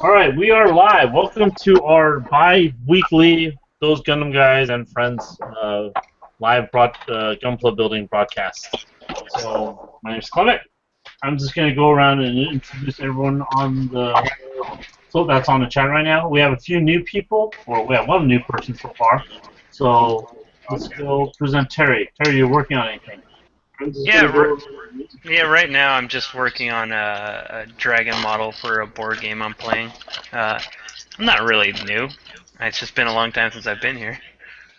All right, we are live. Welcome to our bi-weekly Those Gundam Guys and Friends live Gunpla building broadcast. So my name is Clement. I'm just going to go around and introduce everyone on that's on the chat right now. We have a few new people, or we have one new person so far. So let's go present Terry. Terry, you're working on anything? Yeah, right now I'm just working on a dragon model for a board game I'm playing. I'm not really new. It's just been a long time since I've been here.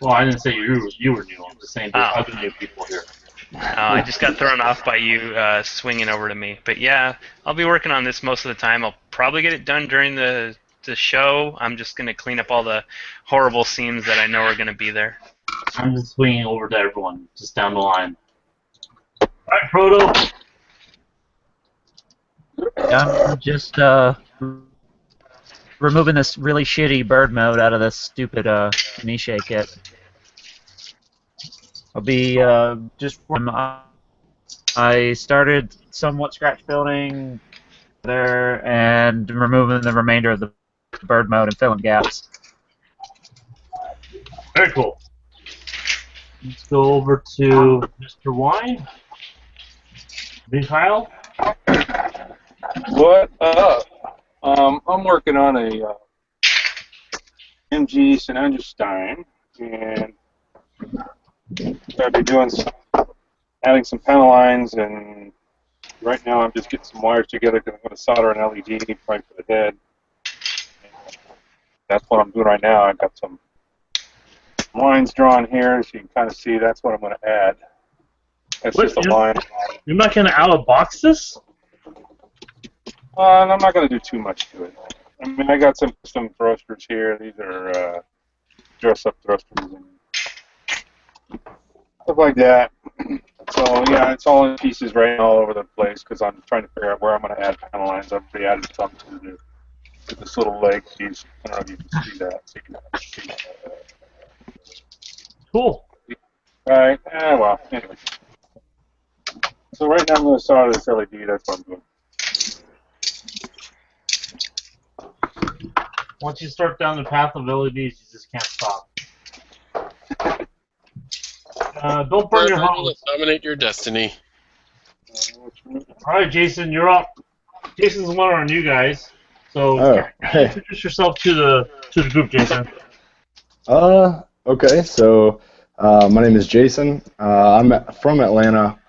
Well, I didn't say you were new. I'm just saying there's other new people here. I just got thrown off by you swinging over to me. But yeah, I'll be working on this most of the time. I'll probably get it done during the show. I'm just going to clean up all the horrible scenes that I know are going to be there. I'm just swinging over to everyone, just down the line. Alright, Proto. I'm just removing this really shitty bird mode out of this stupid niche kit. I'll be just I started somewhat scratch building there and removing the remainder of the bird mode and filling gaps. Very cool. Let's go over to Mr. Wine. Mikhail? What up? I'm working on a MG Stein, and I'll be doing adding some panel lines, and right now I'm just getting some wires together because I'm going to solder an LED right for the head. That's what I'm doing right now. I've got some lines drawn here, so you can kind of see that's what I'm going to add. That's just a line. You're not going to out-of-box this? I'm not going to do too much to it. I mean, I got some thrusters here. These are dress-up thrusters and stuff like that. So, yeah, it's all in pieces right now all over the place because I'm trying to figure out where I'm going to add panel lines. I've already added some to this little leg piece. I don't know if you can see that. Cool. Right. Well, anyway. So right now I'm going to solder this LED. That's what I'm doing. Once you start down the path of LEDs, you just can't stop. Don't burn your home. Dominate your destiny. Alright, Jason, you're up. Jason's one of our new guys. So introduce yourself to the group, Jason. Okay, so my name is Jason. I'm from Atlanta.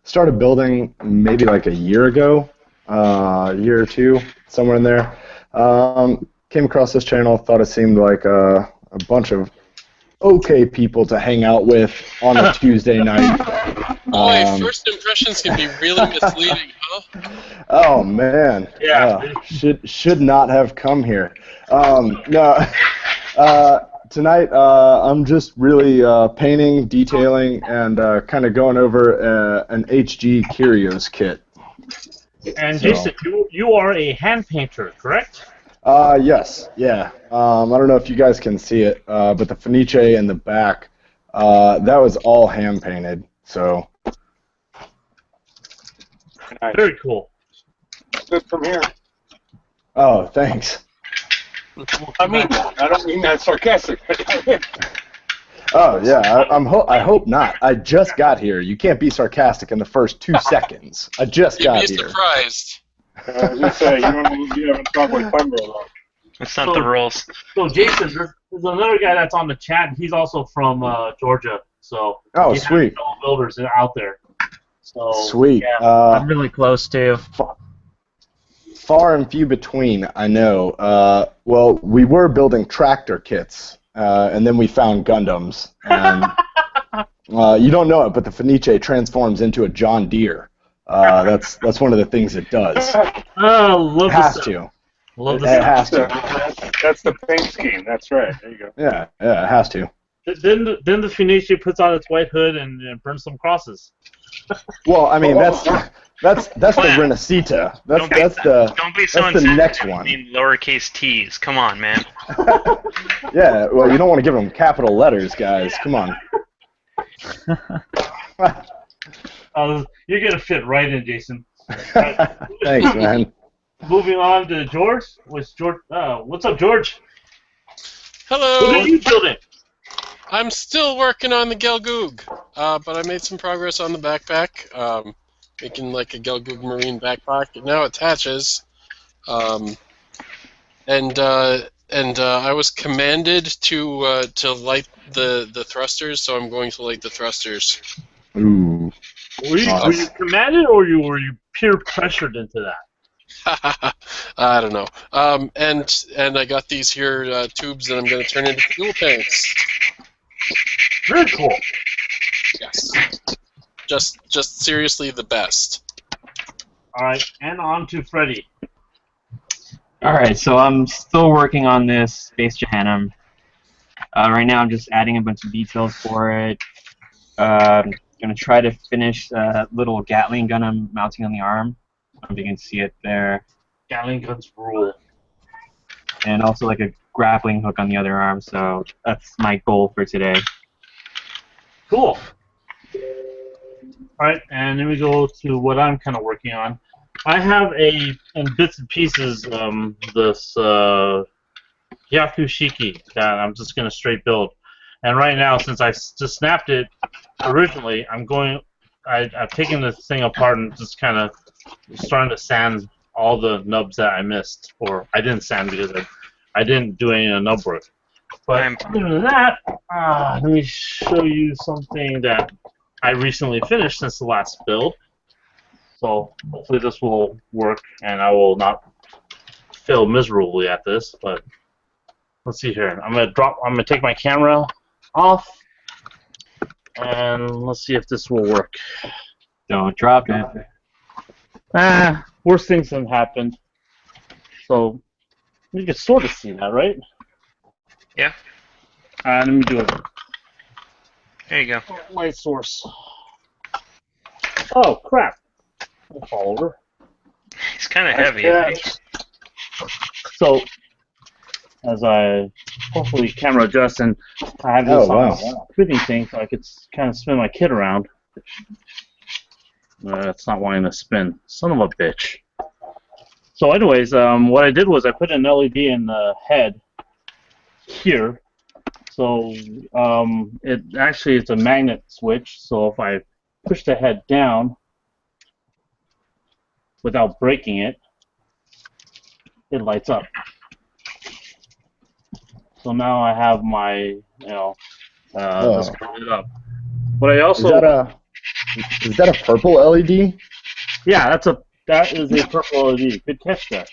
Started building maybe like a year ago, a year or two, somewhere in there. Came across this channel, thought it seemed like a bunch of okay people to hang out with on a Tuesday night. Boy, first impressions can be really misleading, huh? Oh man, yeah. Should not have come here. No, tonight I'm just really painting, detailing, and kind of going over an HG Curios kit. And Jason, you are a hand painter, correct? Yes, yeah. I don't know if you guys can see it, but the Fenice in the back, that was all hand painted. So. Nice. Very cool. Good from here. Oh, thanks. I don't mean that sarcastic. Oh yeah, I hope not. I just got here. You can't be sarcastic in the first 2 seconds. I just got here. You'd be surprised. I was gonna say you haven't talked with Pembroke. That's not the rules. So Jason, there's another guy that's on the chat. He's also from Georgia. So he's sweet. Builders out there. So sweet. Yeah. I'm really close too. Far and few between, I know. Well, we were building tractor kits, and then we found Gundams. And you don't know it, but the Fenice transforms into a John Deere. That's one of the things it does. Oh, love it has to. Love it has to. That's the paint scheme. That's right. There you go. Yeah, it has to. Then the Fenice puts on its white hood and burns some crosses. Well, I mean that's the Renacita. Don't be so the next one. In lowercase t's. Come on, man. Yeah, well, you don't want to give them capital letters, guys. Come on. You're gonna fit right in, Jason. Thanks, man. moving on to George. What's up, George? What Hello. are you building? I'm still working on the Gelgoog, but I made some progress on the backpack, making like a Gelgoog marine backpack. It now attaches, and I was commanded to light the thrusters, so I'm going to light the thrusters. Ooh. Were you commanded or were you peer pressured into that? I don't know. And I got these here tubes that I'm going to turn into fuel tanks. Very cool. Yes. Just seriously the best. All right, and on to Freddy. Alright, so I'm still working on this Space Jahannam. Right now I'm just adding a bunch of details for it. Gonna try to finish that little Gatling gun I'm mounting on the arm. If you can see it there. Gatling guns rule. And also like a grappling hook on the other arm, so that's my goal for today. Cool. All right, and then we go to what I'm kind of working on. I have in bits and pieces this Yakushiki that I'm just gonna straight build. And right now, since I just snapped it originally, I've taken this thing apart and just kind of starting to sand all the nubs that I missed, or I didn't sand because I didn't do any nub work. But other than that, let me show you something that I recently finished since the last build. So hopefully this will work, and I will not fail miserably at this. But let's see here. I'm gonna take my camera off, and let's see if this will work. Don't drop it. Worst things have happened. So you can sort of see that, right? Yeah. Let me do it. There you go. Light source. Oh crap! I'll fall over. It's kind of heavy. Yeah. So, as I hopefully camera adjust, and I have this spinning thing, so I could kind of spin my kit around. It's not wanting to spin. Son of a bitch. So, anyways, what I did was I put an LED in the head here. So, it's a magnet switch. So if I push the head down without breaking it, it lights up. So now I have my, this lit up. But I also is that a purple LED? Yeah, that is a purple LED. Good catch there.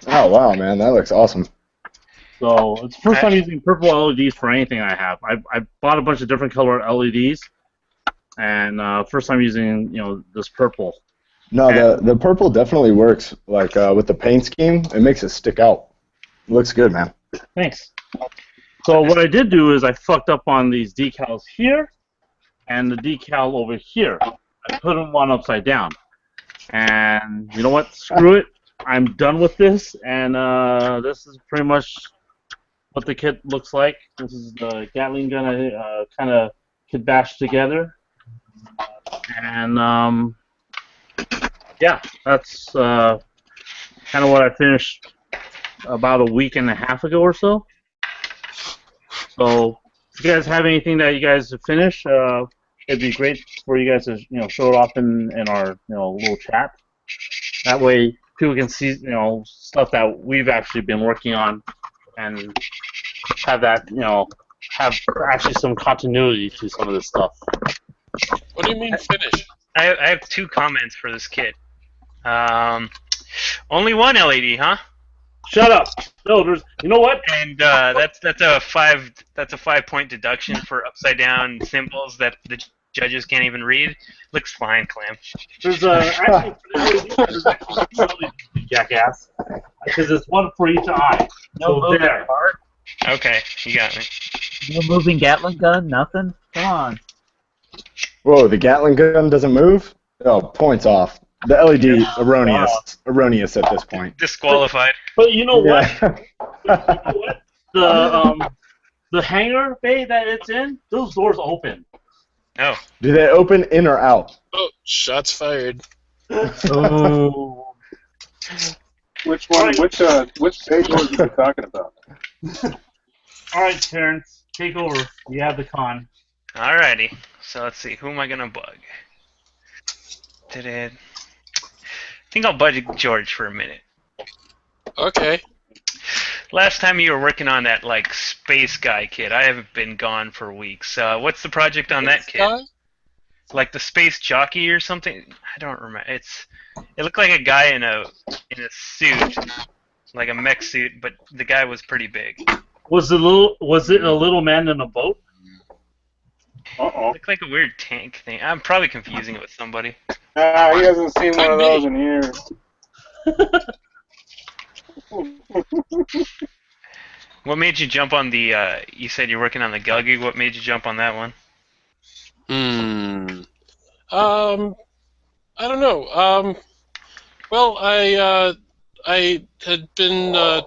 Oh wow, man, that looks awesome. So it's the first time using purple LEDs for anything I have. I bought a bunch of different color LEDs, and first time using this purple. No, the purple definitely works. Like with the paint scheme, it makes it stick out. It looks good, man. Thanks. So what I did do is I fucked up on these decals here, and the decal over here. I put them one upside down, and you know what? Screw it. I'm done with this, and this is pretty much what the kit looks like. This is the Gatling gun I kind of kit bashed together, and yeah, that's kind of what I finished about a week and a half ago or so. So if you guys have anything that you guys have finished, it'd be great for you guys to show it off in our little chat. That way people can see stuff that we've actually been working on, and have that have actually some continuity to some of this stuff. What do you mean finish? I have 2 comments for this kit. Only one LED, huh? Shut up. No, there's. You know what? And that's a 5-point deduction for upside down symbols that the judges can't even read. Looks fine, Clam. There's actually jackass, because it's one for each eye. No So moving there. part. Okay, you got me. No moving Gatling gun. Nothing. Come on. Whoa, the Gatling gun doesn't move? Oh, points off. The LED erroneous at this point. Disqualified. But you know what? Yeah. You know what? The hangar bay that it's in, those doors open. Oh. Do they open in or out? Oh, shots fired. Oh. Which one? Which page was you talking about? All right, Terrence, take over. You have the con. Alrighty. So let's see. Who am I gonna bug? I think I'll bug George for a minute. Okay. Last time you were working on that like space guy kit, I haven't been gone for weeks. What's the project on that kit? Guy? Like the space jockey or something? I don't remember. It looked like a guy in a suit, like a mech suit, but the guy was pretty big. Was it a little man in a boat? Uh-oh. Looked like a weird tank thing. I'm probably confusing it with somebody. He hasn't seen one of those in years. What made you jump on the? You said you're working on the Gelgug. What made you jump on that one? I don't know. Well, I had been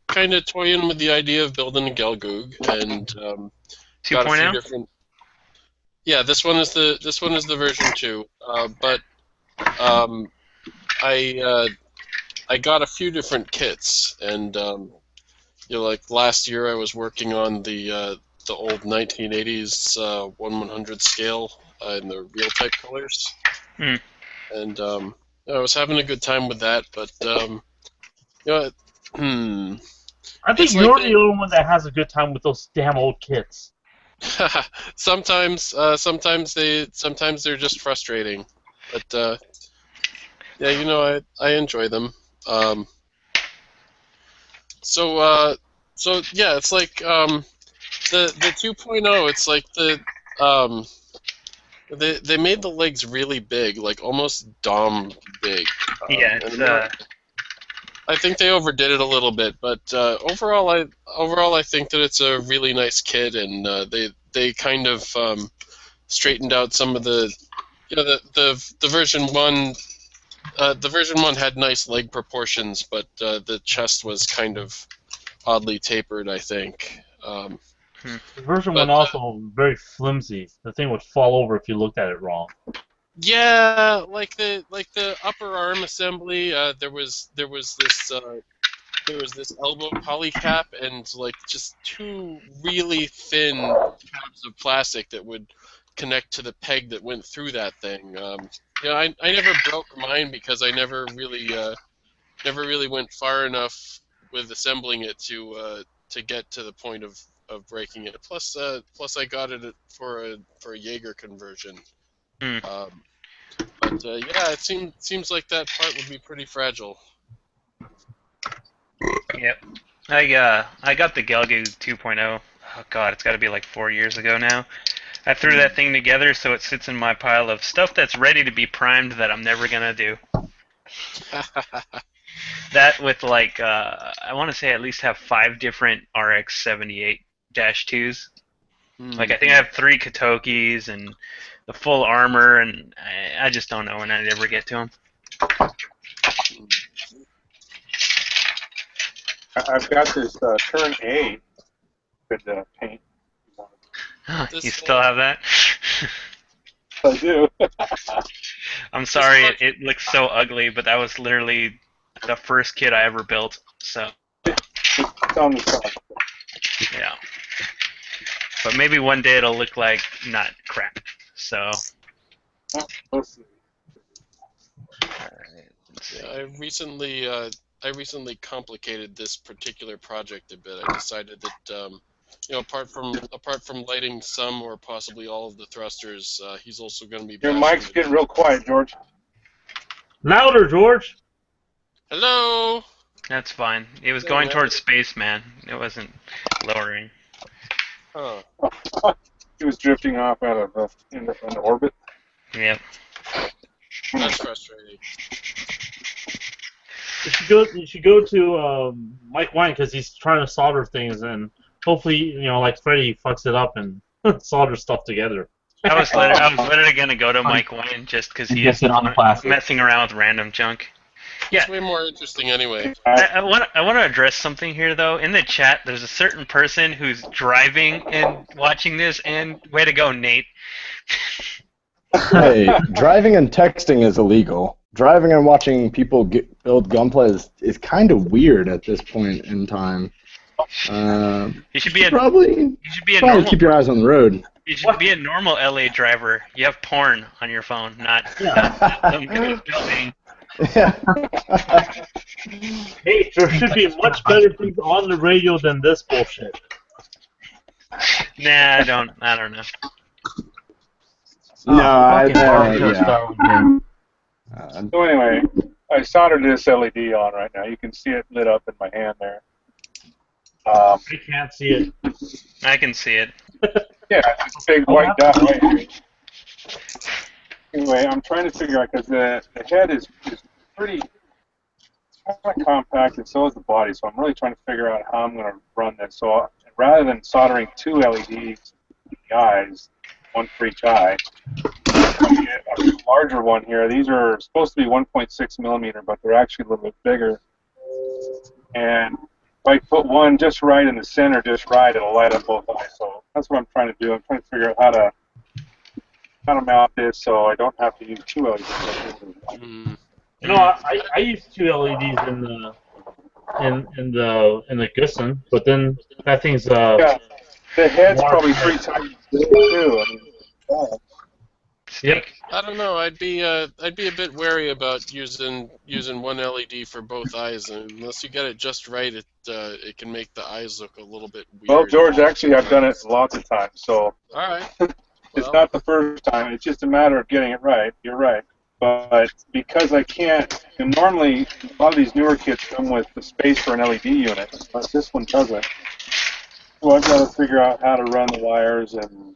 kind of toying with the idea of building a Gelgug, and got a few 2.0? different. Yeah, this one is the version 2. But I got a few different kits, and like last year I was working on the old 1980s 1/100 scale in the real type colors, and I was having a good time with that. But I think you're the only one that has a good time with those damn old kits. sometimes they're just frustrating, but yeah, I enjoy them. So yeah, it's like the 2.0. It's like they made the legs really big, like almost Dom big. Yeah, it's I think they overdid it a little bit, but overall I think that it's a really nice kit, and they kind of straightened out some of the the version 1. The version 1 had nice leg proportions, but the chest was kind of oddly tapered, I think. Version 1 also very flimsy. The thing would fall over if you looked at it wrong. Yeah, like the upper arm assembly, there was this elbow poly cap and like just 2 really thin tabs of plastic that would connect to the peg that went through that thing. I never broke mine because I never really went far enough with assembling it to get to the point of breaking it. Plus I got it for a Jaeger conversion. But yeah, it seems like that part would be pretty fragile. Yep. I got the Gelgug 2.0. Oh god, it's got to be like 4 years ago now. I threw that thing together so it sits in my pile of stuff that's ready to be primed that I'm never gonna do. That with like I want to say I at least have 5 different RX-78-2s. Like I think I have 3 Katokis and the full armor, and I just don't know when I'd ever get to them. I've got this Turn A good paint. You still have that? I do. I'm sorry, it looks so ugly, but that was literally the first kit I ever built. So It's on the side. yeah, but maybe one day it'll look like not crap. So We'll see. Yeah, I recently complicated this particular project a bit. I decided that apart from lighting some or possibly all of the thrusters, he's also going to be. Your mic's getting real quiet, George. Louder, George. Hello. that's fine. It was going towards space, man. It wasn't lowering. Huh. He was drifting off out of in orbit. Yep. That's frustrating. You should go to Mike Wine because he's trying to solder things, and hopefully, like Freddy fucks it up and solders stuff together. I was literally gonna go to Mike Wayne just because he is messing around with random junk. Yeah. It's way more interesting anyway. I want to address something here though. In the chat, there's a certain person who's driving and watching this, and way to go, Nate. Hey, driving and texting is illegal. driving and watching people build Gunpla is kind of weird at this point in time. You should be a probably normal. keep your eyes on the road. You should be a normal LA driver. You have porn on your phone, not some building. Yeah. Hey, there should be much better things on the radio than this bullshit. Nah, I don't know. Yeah. So anyway, I soldered this LED on right now. You can see it lit up in my hand there. I can't see it. I can see it. Yeah, it's a big white dot right here. Anyway, I'm trying to figure out, because the head is pretty kind of compact, and so is the body, so I'm really trying to figure out how I'm going to run this. So rather than soldering 2 LEDs in the eyes, one for each eye, I'm going to get a larger one here. These are supposed to be 1.6 millimeter, but they're actually a little bit bigger. And if I put one just right in the center, just right, it'll light up both eyes. So that's what I'm trying to do. I'm trying to figure out how to mount this so I don't have to use 2 LEDs. You know, I use 2 LEDs in the Gussin, but then that thing's yeah, the head's more probably 3 times bigger too. I mean, Yep. I don't know. I'd be a bit wary about using one LED for both eyes, unless you get it just right. It can make the eyes look a little bit weird. well, George, actually, I've done it lots of times, so All right. it's not the first time. It's just a matter of getting it right. You're right. But because I can't, and normally a lot of these newer kits come with the space for an LED unit, but this one doesn't. So I've got to figure out how to run the wires and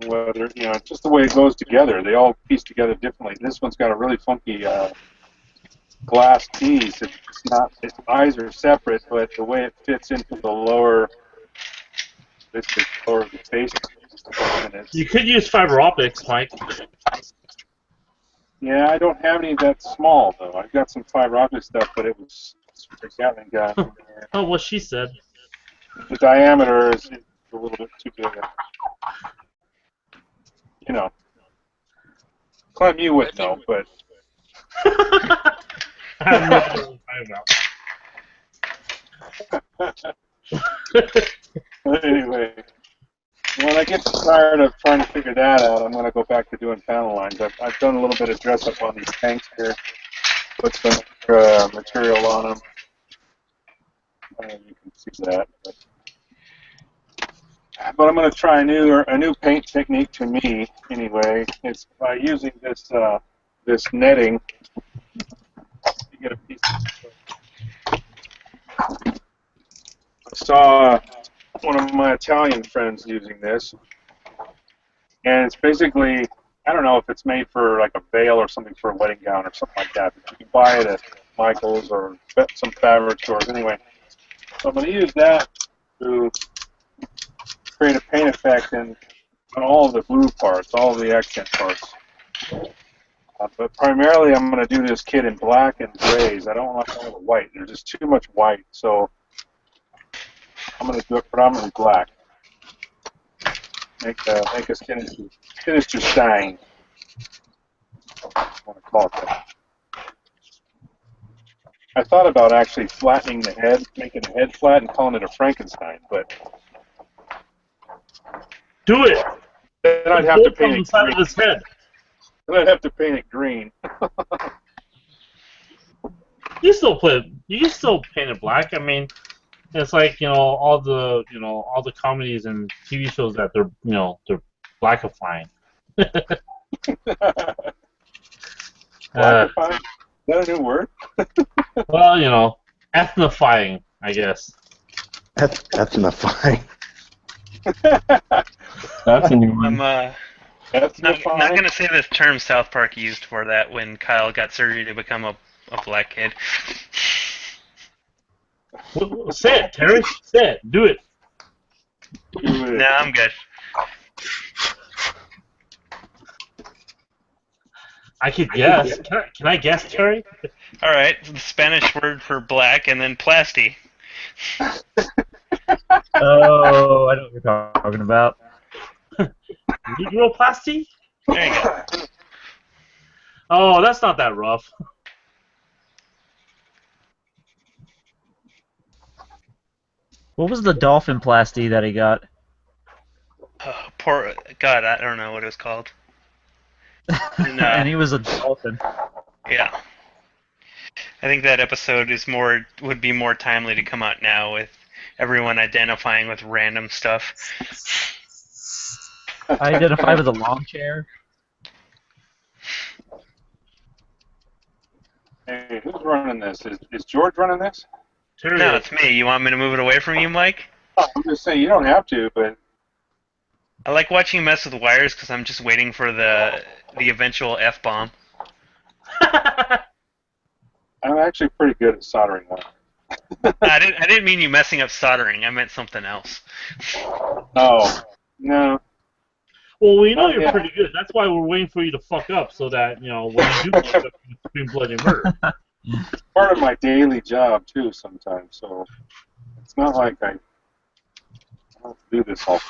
whether, just the way it goes together. They all piece together differently. This one's got a really funky glass piece. It's not, its eyes are separate, but the way it fits into the lower, basically lower the base. You could use fiber optics, Mike. Yeah, I don't have any that small though. I've got some fiber optic stuff, but it was a Gatling gun. Oh, what she said. The diameter is a little bit too big. Clem, you would know, but I have no idea what I'm talking but anyway, when I get tired of trying to figure that out, I'm going to go back to doing panel lines. I've done a little bit of dress up on these tanks here, put some material on them. You can see that. But I'm going to try a new paint technique to me anyway. It's by using this netting. You get a piece of I saw one of my Italian friends using this, and it's basically, I don't know if it's made for like a veil or something for a wedding gown or something like that. But you can buy it at Michael's or some fabric stores. Anyway, so I'm going to use that to create a paint effect on all of the blue parts, all of the accent parts. But primarily, I'm going to do this kit in black and grays. I don't like all the white. There's just too much white, so I'm going to do it predominantly black. Make a sinister shine. I want to call it that. I thought about actually flattening the head, making the head flat, and calling it a Frankenstein, but do it. Then I'd have to paint it inside green. of his head. Then I'd have to paint it green. You still paint it black. I mean, it's like all the comedies and TV shows that they're blackifying. Blackifying? Is that a new word? Well, ethnifying, I guess. Ethnifying. That's a new one. I'm not going to say the term South Park used for that when Kyle got surgery to become a black kid. Say it, Terry. Say it. Do it. No, I'm good. I could guess. Can I guess, Terry? All right, the Spanish word for black, and then plasti. Oh, I know what you're talking about. Negroplasty? There you go. Oh, that's not that rough. What was the dolphin plasty that he got? Oh, poor God, I don't know what it was called. And, And he was a dolphin. yeah, I think that episode would be more timely to come out now with everyone identifying with random stuff. I identify with a lawn chair. Hey, who's running this? Is George running this? Sure No, is. it's me. You want me to move it away from you, Mike? Oh, I'm just saying you don't have to, but I like watching you mess with wires because I'm just waiting for the eventual F-bomb. I'm actually pretty good at soldering wire. I didn't mean you messing up soldering. I meant something else. Oh, no. Well, we know you're Yeah. pretty good. That's why we're waiting for you to fuck up, so that, when you do fuck up, you scream bloody murder. It's part of my daily job, too, sometimes, so it's not like I don't do this all the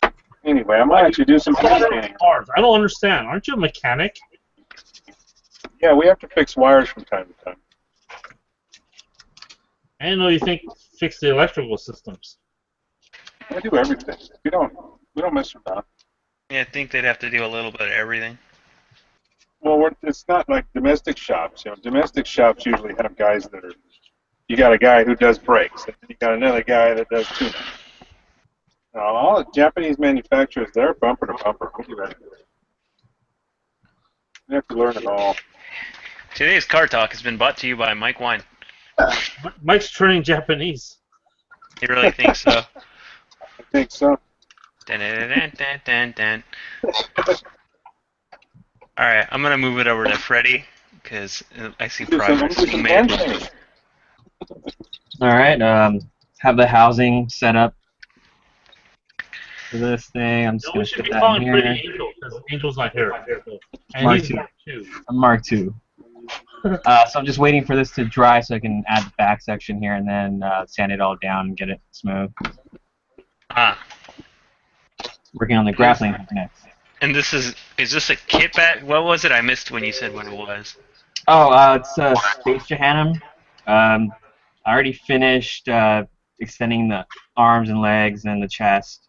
time. Anyway, I might actually do some painting. Cars. I don't understand. Aren't you a mechanic? Yeah, we have to fix wires from time to time. I didn't know you fix the electrical systems. We do everything. We don't mess around. Yeah, I think they'd have to do a little bit of everything. Well, it's not like domestic shops. Domestic shops usually have guys that are. You got a guy who does brakes, and you got another guy that does tuning. Now, all the Japanese manufacturers, they're bumper to bumper. We do everything. You have to learn it all. Today's Car Talk has been brought to you by Mike Wine. Mike's turning Japanese. You really think so? I think so. Dun, dun, dun, dun, dun, dun. Alright, I'm gonna move it over to Freddy, because I see progress being made. Alright, have the housing set up for this thing. I'm just We going to should put be that in calling here. Pretty Angel, because Angel's not here. And Mark he's II. Mark II. I'm Mark II. So I'm just waiting for this to dry so I can add the back section here and then sand it all down and get it smooth. Ah, Working on the grappling hook next. and is this a kit back? What was it? I missed when you said what it was. Oh, it's Space Johannum. I already finished extending the arms and legs and the chest.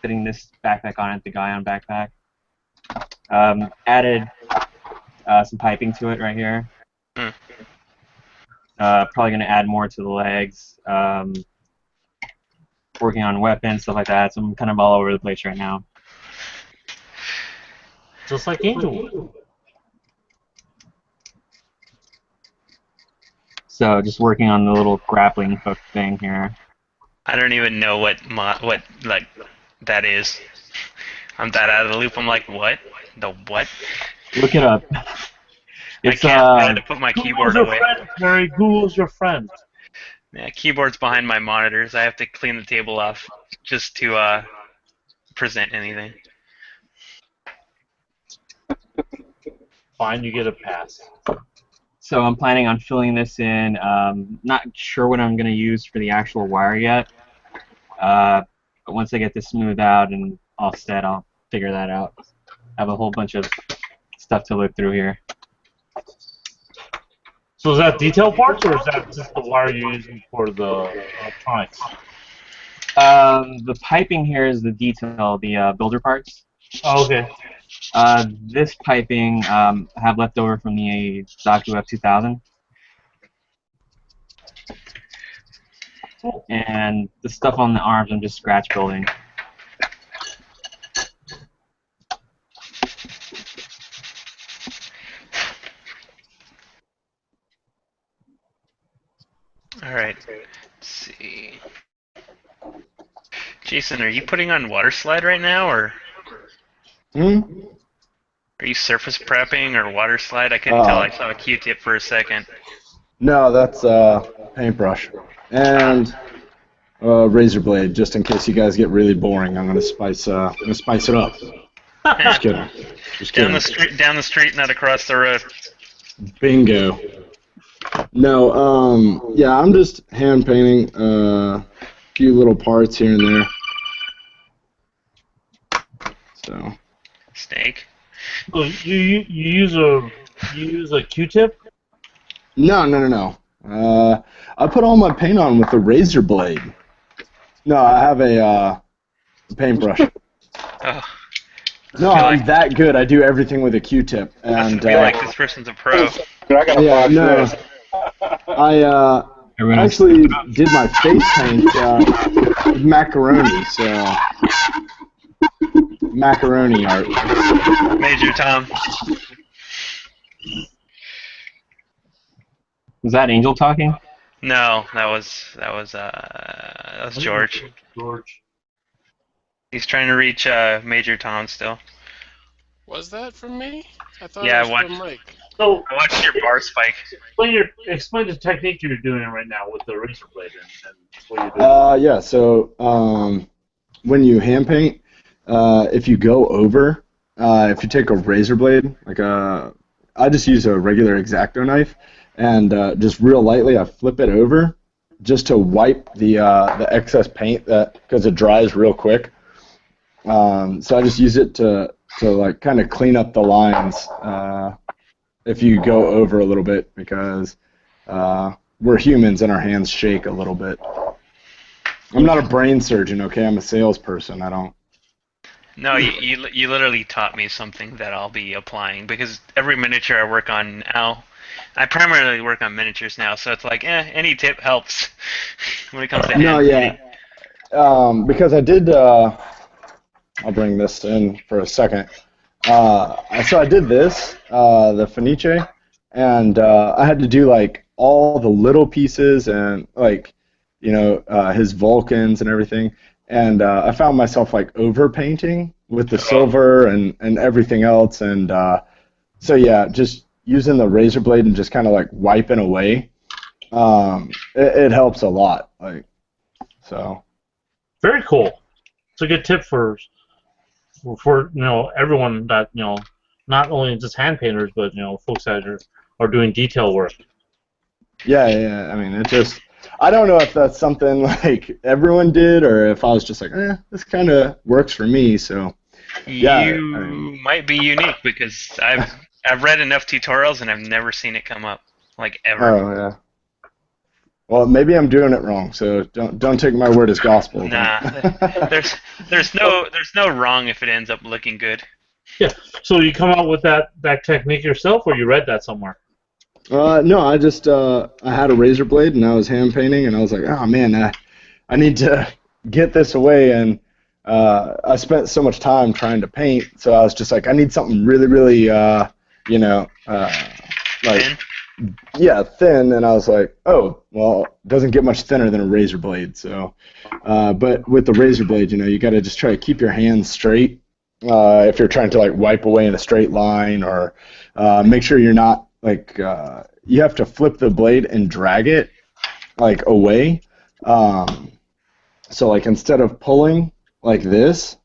Fitting this backpack on it, the Guyon backpack. Added some piping to it right here. Probably going to add more to the legs. Working on weapons, stuff like that. So I'm kind of all over the place right now. Just like Angel. So just working on the little grappling hook thing here. I don't even know what that is. I'm that out of the loop. I'm like, what? The what? Look it up. It's I had to put my Google's keyboard your away. friend, Terry. Google's your friend. Yeah, keyboard's behind my monitors. I have to clean the table off just to present anything. Fine, you get a pass. So I'm planning on filling this in. Not sure what I'm going to use for the actual wire yet. But once I get this smoothed out and all set, I'll figure that out. I have a whole bunch of stuff to look through here. So is that detail parts, or is that just the wire you're using for the electronics? The piping here is the detail, the builder parts. Oh, okay. This piping I have left over from the Zaku F2000. Cool. And the stuff on the arms I'm just scratch building. Alright, let's see. Jason, are you putting on water slide right now, or are you surface prepping or water slide? I couldn't tell. I saw a Q-tip for a second. No, that's paintbrush and razor blade. Just in case you guys get really boring, I'm gonna spice it up. Just kidding. Just kidding. Down the street, not across the road. Bingo. No, yeah, I'm just hand painting a few little parts here and there. So Snake. So you use a Q-tip? No. I put all my paint on with a razor blade. No, I have a paintbrush. Oh, No, I feel I'm like, that good. I do everything with a Q-tip. doesn't And feel like this person's a pro. I gotta yeah, watch no, this. I Everyone else- actually did my face paint with macaroni. So macaroni art. Major Tom. Was that Angel talking? No, that was George. George. He's trying to reach Major Tom still. Was that from me? I thought Yeah, it was what? from Mike. So I watched your bar spike. explain the technique you're doing right now with the razor blade and what you're doing. Yeah. So when you hand paint, if you go over, if you take a razor blade, I just use a regular X-Acto knife, and just real lightly, I flip it over, just to wipe the excess paint because it dries real quick. So I just use it to like kind of clean up the lines if you go over a little bit, because we're humans and our hands shake a little bit. I'm not a brain surgeon, okay? I'm a salesperson. I don't. No, you literally taught me something that I'll be applying, because every miniature I work on now, I primarily work on miniatures now, so it's like, any tip helps when it comes to No, hand yeah. painting. Because I did. I'll bring this in for a second. So I did this, the Fenice, and I had to do like all the little pieces and like, his Vulcans and everything. And I found myself like over painting with the silver and everything else. And so yeah, just using the razor blade and just kind of like wiping away, it helps a lot. Like, so. Very cool. It's a good tip for everyone that not only just hand painters but folks that are doing detail work. Yeah. I mean, I don't know if that's something like everyone did, or if I was just like, this kind of works for me. So yeah, You might be unique, because I've read enough tutorials and I've never seen it come up, like, ever. Oh yeah. Well, maybe I'm doing it wrong, so don't take my word as gospel. Nah, there's no wrong if it ends up looking good. Yeah. So you come out with that technique yourself, or you read that somewhere? No, I just I had a razor blade and I was hand painting, and I was like, oh man, I need to get this away, and I spent so much time trying to paint, so I was just like, I need something really, really, like, Thin? yeah, thin, and I was like, oh, well, it doesn't get much thinner than a razor blade, so, but with the razor blade, you got to just try to keep your hands straight if you're trying to, like, wipe away in a straight line, or make sure you're not, like, you have to flip the blade and drag it, like, away, so, like, instead of pulling like this,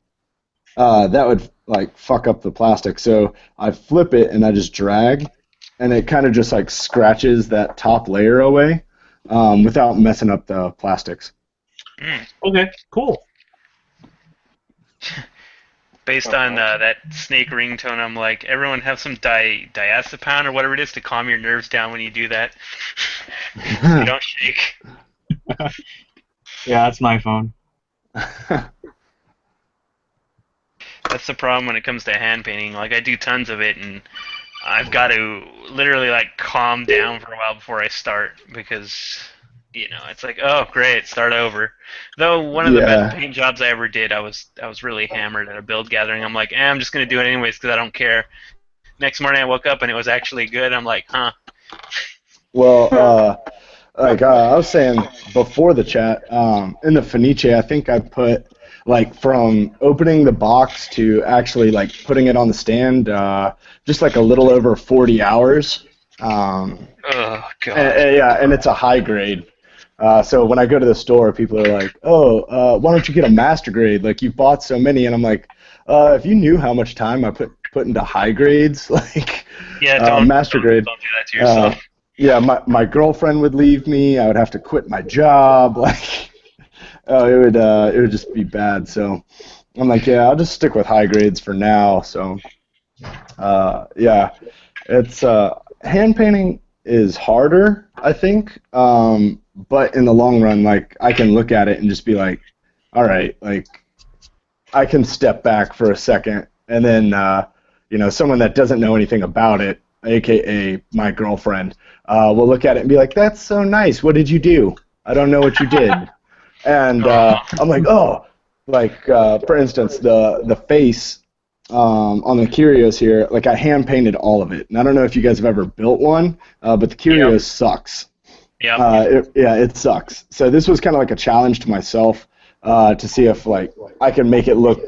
that would, like, fuck up the plastic, so I flip it and I just drag, and it kind of just like scratches that top layer away without messing up the plastics. Okay, cool. Based on that snake ringtone, I'm like, everyone have some diazepam or whatever it is to calm your nerves down when you do that. You don't shake. Yeah, that's my phone. That's the problem when it comes to hand painting. Like, I do tons of it, and I've got to literally like calm down for a while before I start, because it's like, oh great, start over. Though one of the best paint jobs I ever did, I was really hammered at a build gathering. I'm like, I'm just gonna do it anyways because I don't care. Next morning I woke up and it was actually good. I'm like, huh. Well, like I was saying before the chat, in the Fenice, I think I put, like, from opening the box to actually like putting it on the stand, just like a little over 40 hours. Oh god. And it's a high grade. So when I go to the store, people are like, "Oh, why don't you get a master grade? Like, you've bought so many." And I'm like, if you knew how much time I put into high grades, like, master grade. Don't do that to yourself. Yeah, my girlfriend would leave me. I would have to quit my job. Like, it would just be bad. So, I'm like, yeah, I'll just stick with high grades for now. So, yeah, it's hand painting is harder, I think. But in the long run, like I can look at it and just be like, all right, like I can step back for a second, and then someone that doesn't know anything about it, aka my girlfriend, will look at it and be like, that's so nice. What did you do? I don't know what you did. And I'm like, oh, like for instance, the face on the curios here, like I hand painted all of it. And I don't know if you guys have ever built one, but the curios sucks. Yeah. It sucks. So this was kind of like a challenge to myself to see if like I can make it look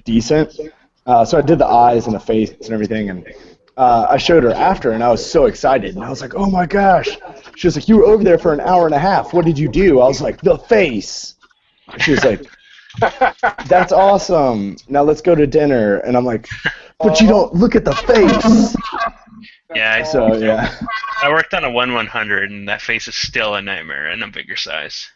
decent. So I did the eyes and the face and everything, and I showed her after, and I was so excited. And I was like, oh my gosh. She was like, you were over there for an hour and a half. What did you do? I was like, the face. She was like, that's awesome. Now let's go to dinner. And I'm like, but you don't look at the face. Yeah. So, yeah. I worked on a 1/100, and that face is still a nightmare in a bigger size.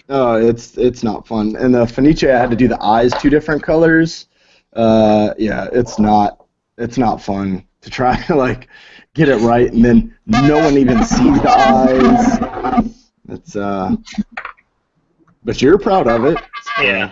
Oh, it's not fun. And the Fenice, I had to do the eyes 2 different colors. Yeah, it's not fun to try to like get it right, and then no one even sees the eyes. It's but you're proud of it. So. Yeah.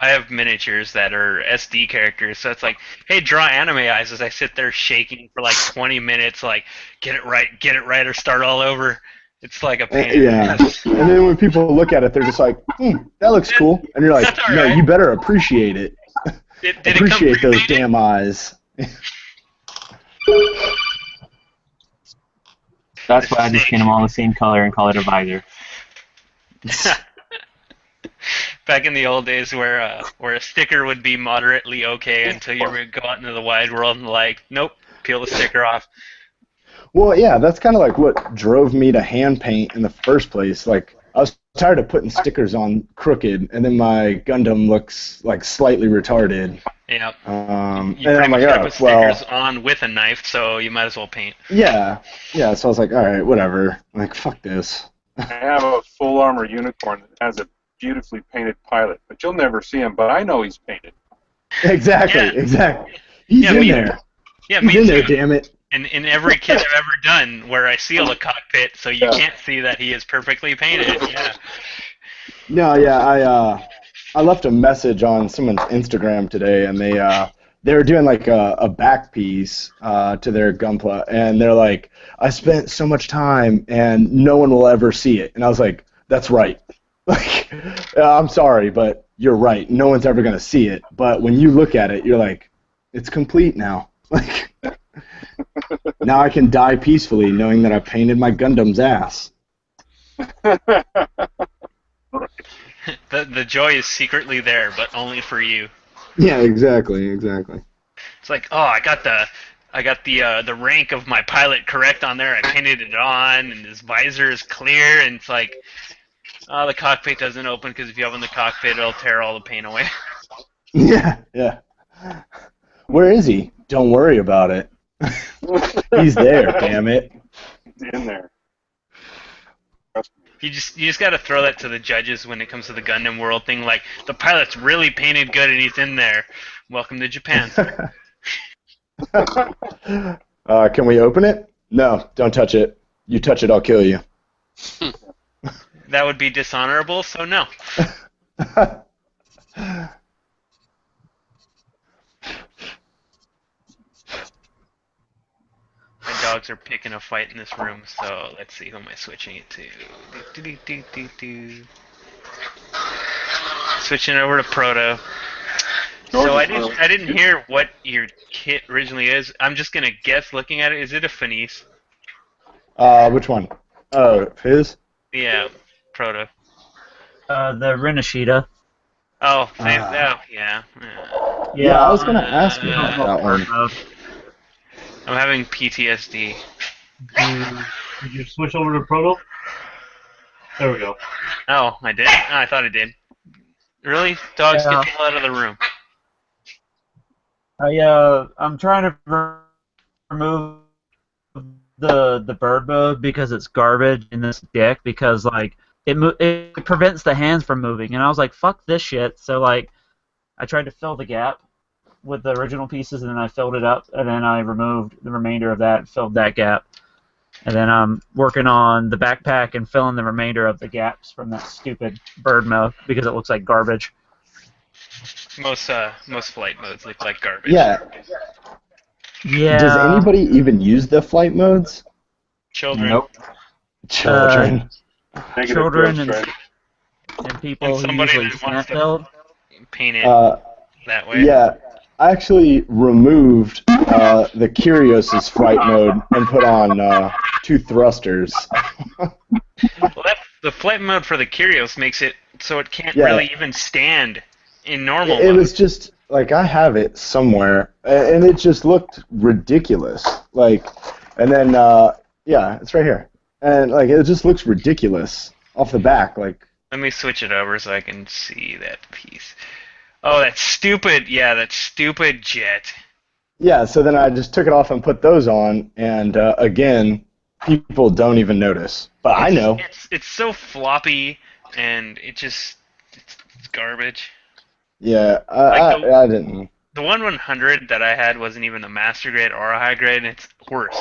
I have miniatures that are SD characters, so it's like, hey, draw anime eyes as I sit there shaking for like 20 minutes, like, get it right, or start all over. It's like a pain. Yeah. And then when people look at it, they're just like, that looks cool. And you're like, no, you better appreciate it. Did Appreciate those damn eyes. That's why I just paint them all the same color and call it a visor. Back in the old days where a sticker would be moderately okay until you would go out into the wide world and like, nope, peel the sticker off. Well, yeah, that's kind of like what drove me to hand paint in the first place. Like, I was tired of putting stickers on crooked, and then my Gundam looks like slightly retarded. Yeah. You pretty much gotta put stickers on with a knife, so you might as well paint. Yeah. So I was like, all right, whatever. Like, fuck this. I have a full armor unicorn that has a beautifully painted pilot, but you'll never see him. But I know he's painted. Exactly. He's in there. Yeah, he's me in too. there. Damn it. And in every kit I've ever done, where I seal the cockpit, so you can't see that he is perfectly painted. Yeah. No, yeah, I left a message on someone's Instagram today, and they were doing like a back piece to their Gunpla, and they're like, I spent so much time, and no one will ever see it. And I was like, that's right. Like, I'm sorry, but you're right. No one's ever gonna see it. But when you look at it, you're like, it's complete now. Like, now I can die peacefully knowing that I painted my Gundam's ass. The joy is secretly there, but only for you. Yeah, exactly. It's like, oh, I got the rank of my pilot correct on there. I painted it on, and his visor is clear, and it's like, oh, the cockpit doesn't open because if you open the cockpit, it'll tear all the paint away. Yeah. Where is he? Don't worry about it. He's there, damn it. He's in there. You just got to throw that to the judges when it comes to the Gundam World thing. Like, the pilot's really painted good and he's in there. Welcome to Japan. Can we open it? No, don't touch it. You touch it, I'll kill you. That would be dishonorable, so no. My dogs are picking a fight in this room, so let's see, who am I switching it to? Switching over to Proto. So I didn't hear what your kit originally is. I'm just gonna guess looking at it. Is it a Fenice? Which one? Oh, his? Yeah, Proto. The Renashita. Oh, yeah. Yeah, I was gonna ask you about that one. I'm having PTSD. Did you switch over to Proto? There we go. Oh, I did? Oh, I thought I did. Really? Dogs, get the hell out of the room. I'm trying to remove the bird mode because it's garbage in this deck because like it prevents the hands from moving, and I was like, fuck this shit. So like I tried to fill the gap with the original pieces, and then I filled it up, and then I removed the remainder of that and filled that gap. And then I'm working on the backpack and filling the remainder of the gaps from that stupid bird mode because it looks like garbage. Most flight modes look like garbage. Yeah. Yeah. Does anybody even use the flight modes? Children. Nope. Children. Negative Children growth, right? and people And who somebody usually that wants snap to- build. Paint it that way. Yeah, I actually removed the Curios's flight mode and put on 2 thrusters. Well, the flight mode for the Curios makes it so it can't Yeah. really even stand in normal It mode. was just like I have it somewhere, and it just looked ridiculous. Like, and then yeah, it's right here, and like it just looks ridiculous off the back. Like, Let me switch it over so I can see that piece. Oh, that stupid jet. yeah. So then I just took it off and put those on, and again, people don't even notice, but I know. It's so floppy, and it's garbage. Yeah, Like I didn't. The 100 that I had wasn't even a master grade or a high grade, and it's worse.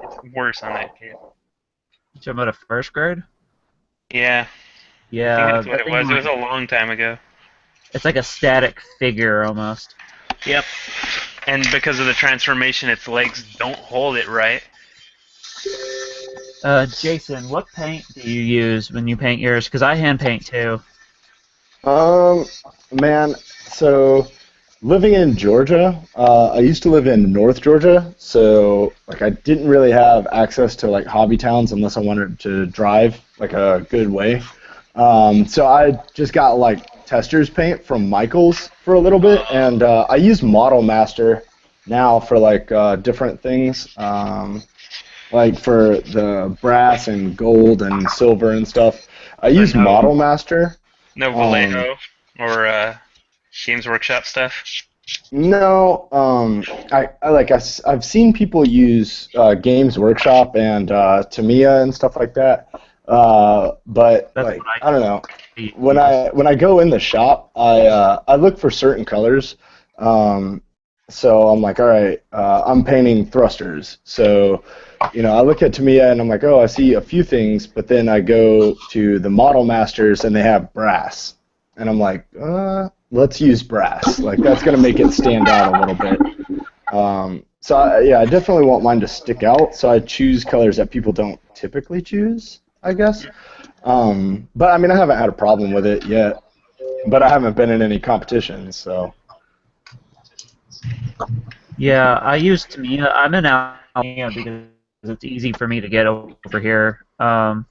It's worse on that case. You talking about a first grade? Yeah, I Yeah. think that's what that it thing was. It was a long time ago. It's like a static figure almost. Yep. And because of the transformation, its legs don't hold it right. Jason, what paint do you use when you paint yours? Because I hand paint too. Man, so living in Georgia, I used to live in North Georgia, so like I didn't really have access to like hobby towns unless I wanted to drive like a good way. So I just got like tester's paint from Michaels for a little bit, and I use Model Master now for like different things, like for the brass and gold and silver and stuff. I use no. Model Master. No Vallejo or Games Workshop stuff. No, I've seen people use Games Workshop and Tamiya and stuff like that, but That's like what I don't know. use. When I go in the shop, I look for certain colors. So I'm like, all right, I'm painting thrusters. So, I look at Tamiya and I'm like, oh, I see a few things, but then I go to the Model Masters and they have brass, and I'm like, let's use brass. Like that's gonna make it stand out a little bit. So I definitely want mine to stick out. So I choose colors that people don't typically choose, I guess. But I mean, I haven't had a problem with it yet. But I haven't been in any competitions, so. Yeah, I use Tamiya. I'm in Alabama because it's easy for me to get over here. And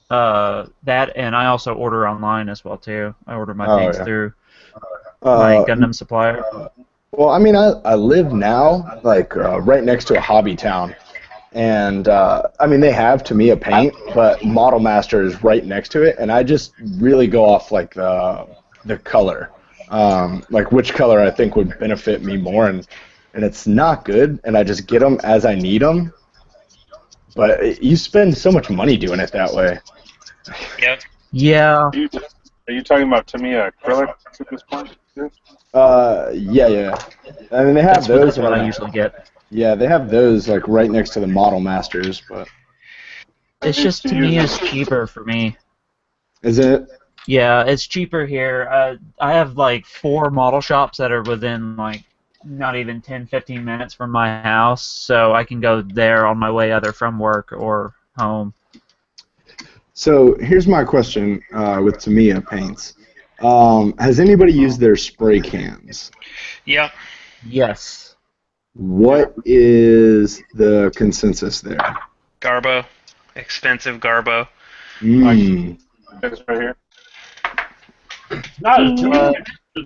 that, and I also order online as well too. I order my paints through my Gundam supplier. Well, I mean, I live now like right next to a hobby town, and I mean they have Tamiya paint, but Model Master is right next to it, and I just really go off like the color, like which color I think would benefit me more, and it's not good, and I just get them as I need them. But you spend so much money doing it that way. Yep. Yeah. Are you talking about Tamiya acrylics at this point? Yeah. I mean, they have That's those. what I usually get. Yeah, they have those like right next to the Model Masters, but. It's just Tamiya's cheaper for me. Is it? Yeah, it's cheaper here. I have like 4 model shops that are within like not even 10, 15 minutes from my house, so I can go there on my way either from work or home. So here's my question with Tamiya paints. Has anybody used their spray cans? Yep. Yes. What is the consensus there? Garbo. Expensive Garbo. This right here. No,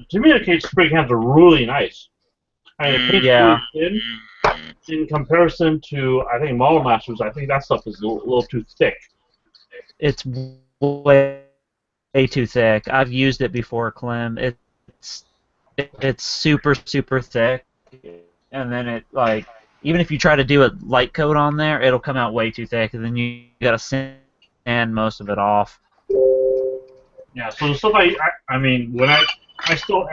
to me, the case spray cans are really nice. I mean, it paints Yeah. really thin in comparison to, I think, Model Masters. I think that stuff is a little too thick. It's way too thick. I've used it before, Clem. It's super thick, and then it like even if you try to do a light coat on there, it'll come out way too thick, and then you gotta sand most of it off. Yeah, so the stuff I mean, when I still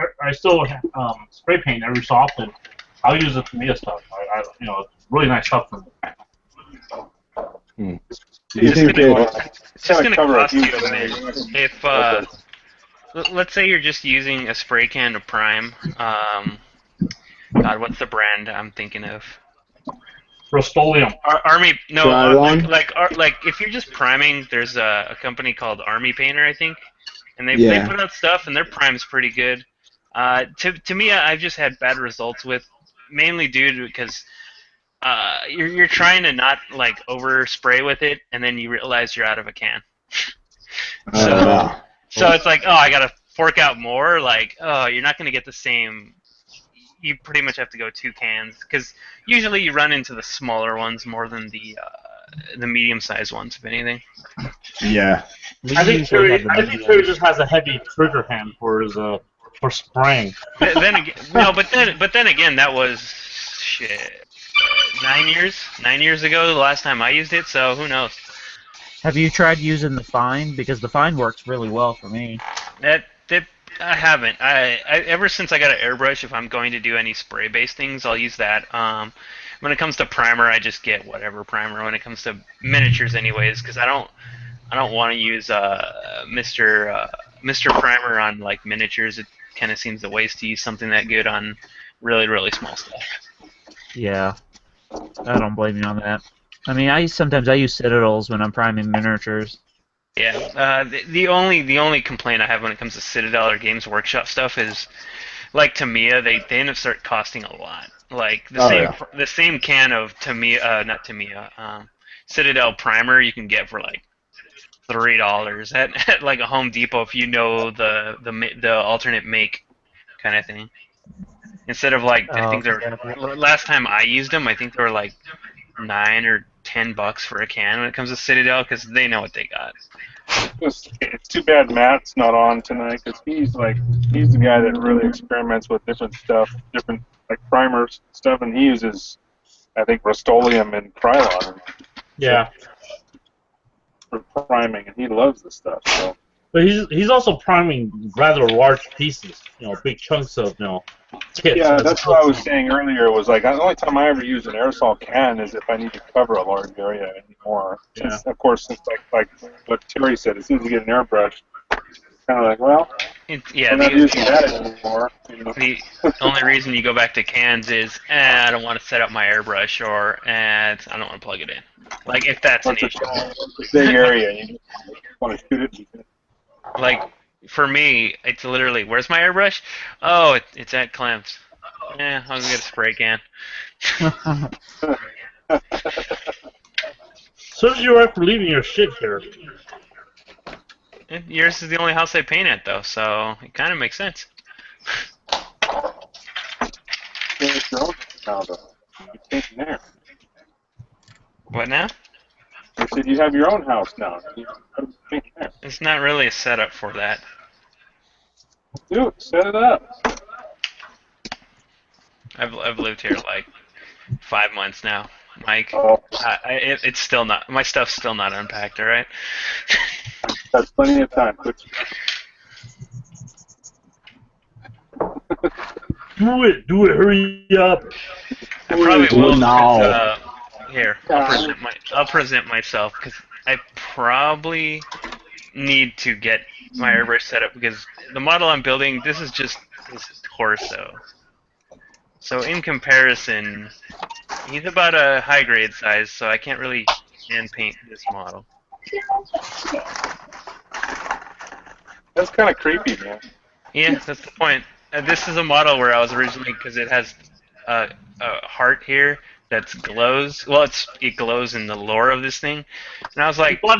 spray paint every so often. I'll use the Tamiya stuff. You know, it's really nice stuff for me. Do It's you just think gonna, that? it's just gonna cover a cost you huge a mint. If let's say you're just using a spray can to prime. God, what's the brand I'm thinking of? Rust-Oleum. Army, no, Tridon? like if you're just priming, there's a company called Army Painter, I think, and they Yeah. put out stuff and their prime's pretty good. To me, I've just had bad results with, mainly due to because you're trying to not like over spray with it, and then you realize you're out of a can. So Yeah. so it's like, oh, I gotta fork out more. Like, oh, you're not gonna get the same. You pretty much have to go 2 cans because usually you run into the smaller ones more than the medium-sized ones, if anything. Yeah. We I think usually have Terry. the I think mediums. Terry just has a heavy trigger hand for his for spraying. Then again, no, but then again, that was shit. 9 years, 9 years ago, the last time I used it. So who knows? Have you tried using the Fine? Because the Fine works really well for me. That I haven't. I ever since I got an airbrush, if I'm going to do any spray-based things, I'll use that. When it comes to primer, I just get whatever primer. When it comes to miniatures, anyways, because I don't want to use Mr. Primer on like miniatures. It kind of seems a waste to use something that good on really small stuff. Yeah, I don't blame you on that. I mean, sometimes I use Citadels when I'm priming miniatures. Yeah. The only complaint I have when it comes to Citadel or Games Workshop stuff is like Tamiya. They end up start costing a lot. Like Oh, yeah. the same can of Tamiya, not Tamiya, Citadel primer you can get for like $3 at like a Home Depot if you know the alternate make kind of thing. Instead of like I Oh, think they're yeah. last time I used them, I think they were like $9 or $10 for a can when it comes to Citadel because they know what they got. It's too bad Matt's not on tonight because he's the guy that really experiments with different stuff, different like primers stuff, and he uses I think Rust-Oleum and Krylon Yeah, for priming, and he loves the stuff. So but he's also priming rather large pieces. You know, big chunks of tips. yeah, as that's what I was opposed to- saying earlier. Was like the only time I ever use an aerosol can is if I need to cover a large area anymore. Yeah. Since, of course, since like what Terry said, as soon as you get an airbrush, kind of like, well, Yeah, I'm not using that anymore. You know? the only reason you go back to cans is I don't want to set up my airbrush or I don't want to plug it in. Like if that's an Once issue. it's a big area, you just want to shoot it. Like for me, it's literally where's my airbrush? Oh, it's at Clem's. I'll go get a spray can. So did you right for leaving your shit here? Yours is the only house I paint at though, so it kind of makes sense. It's your own now, though. You paint in there. What now? You said you have your own house now. You paint in there. It's not really a setup for that. Do it. Set it up. I've lived here like 5 months now, Mike. Oh, It's still not. My stuff's still not unpacked. All right. that's plenty of time. Do it, hurry up. I probably Do will. it now. 'Cause, here, I'll present myself because I probably need to get my airbrush set up because the model I'm building, this is just his torso. So in comparison, he's about a high grade size, so I can't really hand paint this model. That's kind of creepy, man. Yeah, that's the point. This is a model where I was originally because it has a heart here that glows. Well, it glows in the lore of this thing, and I was like, I'll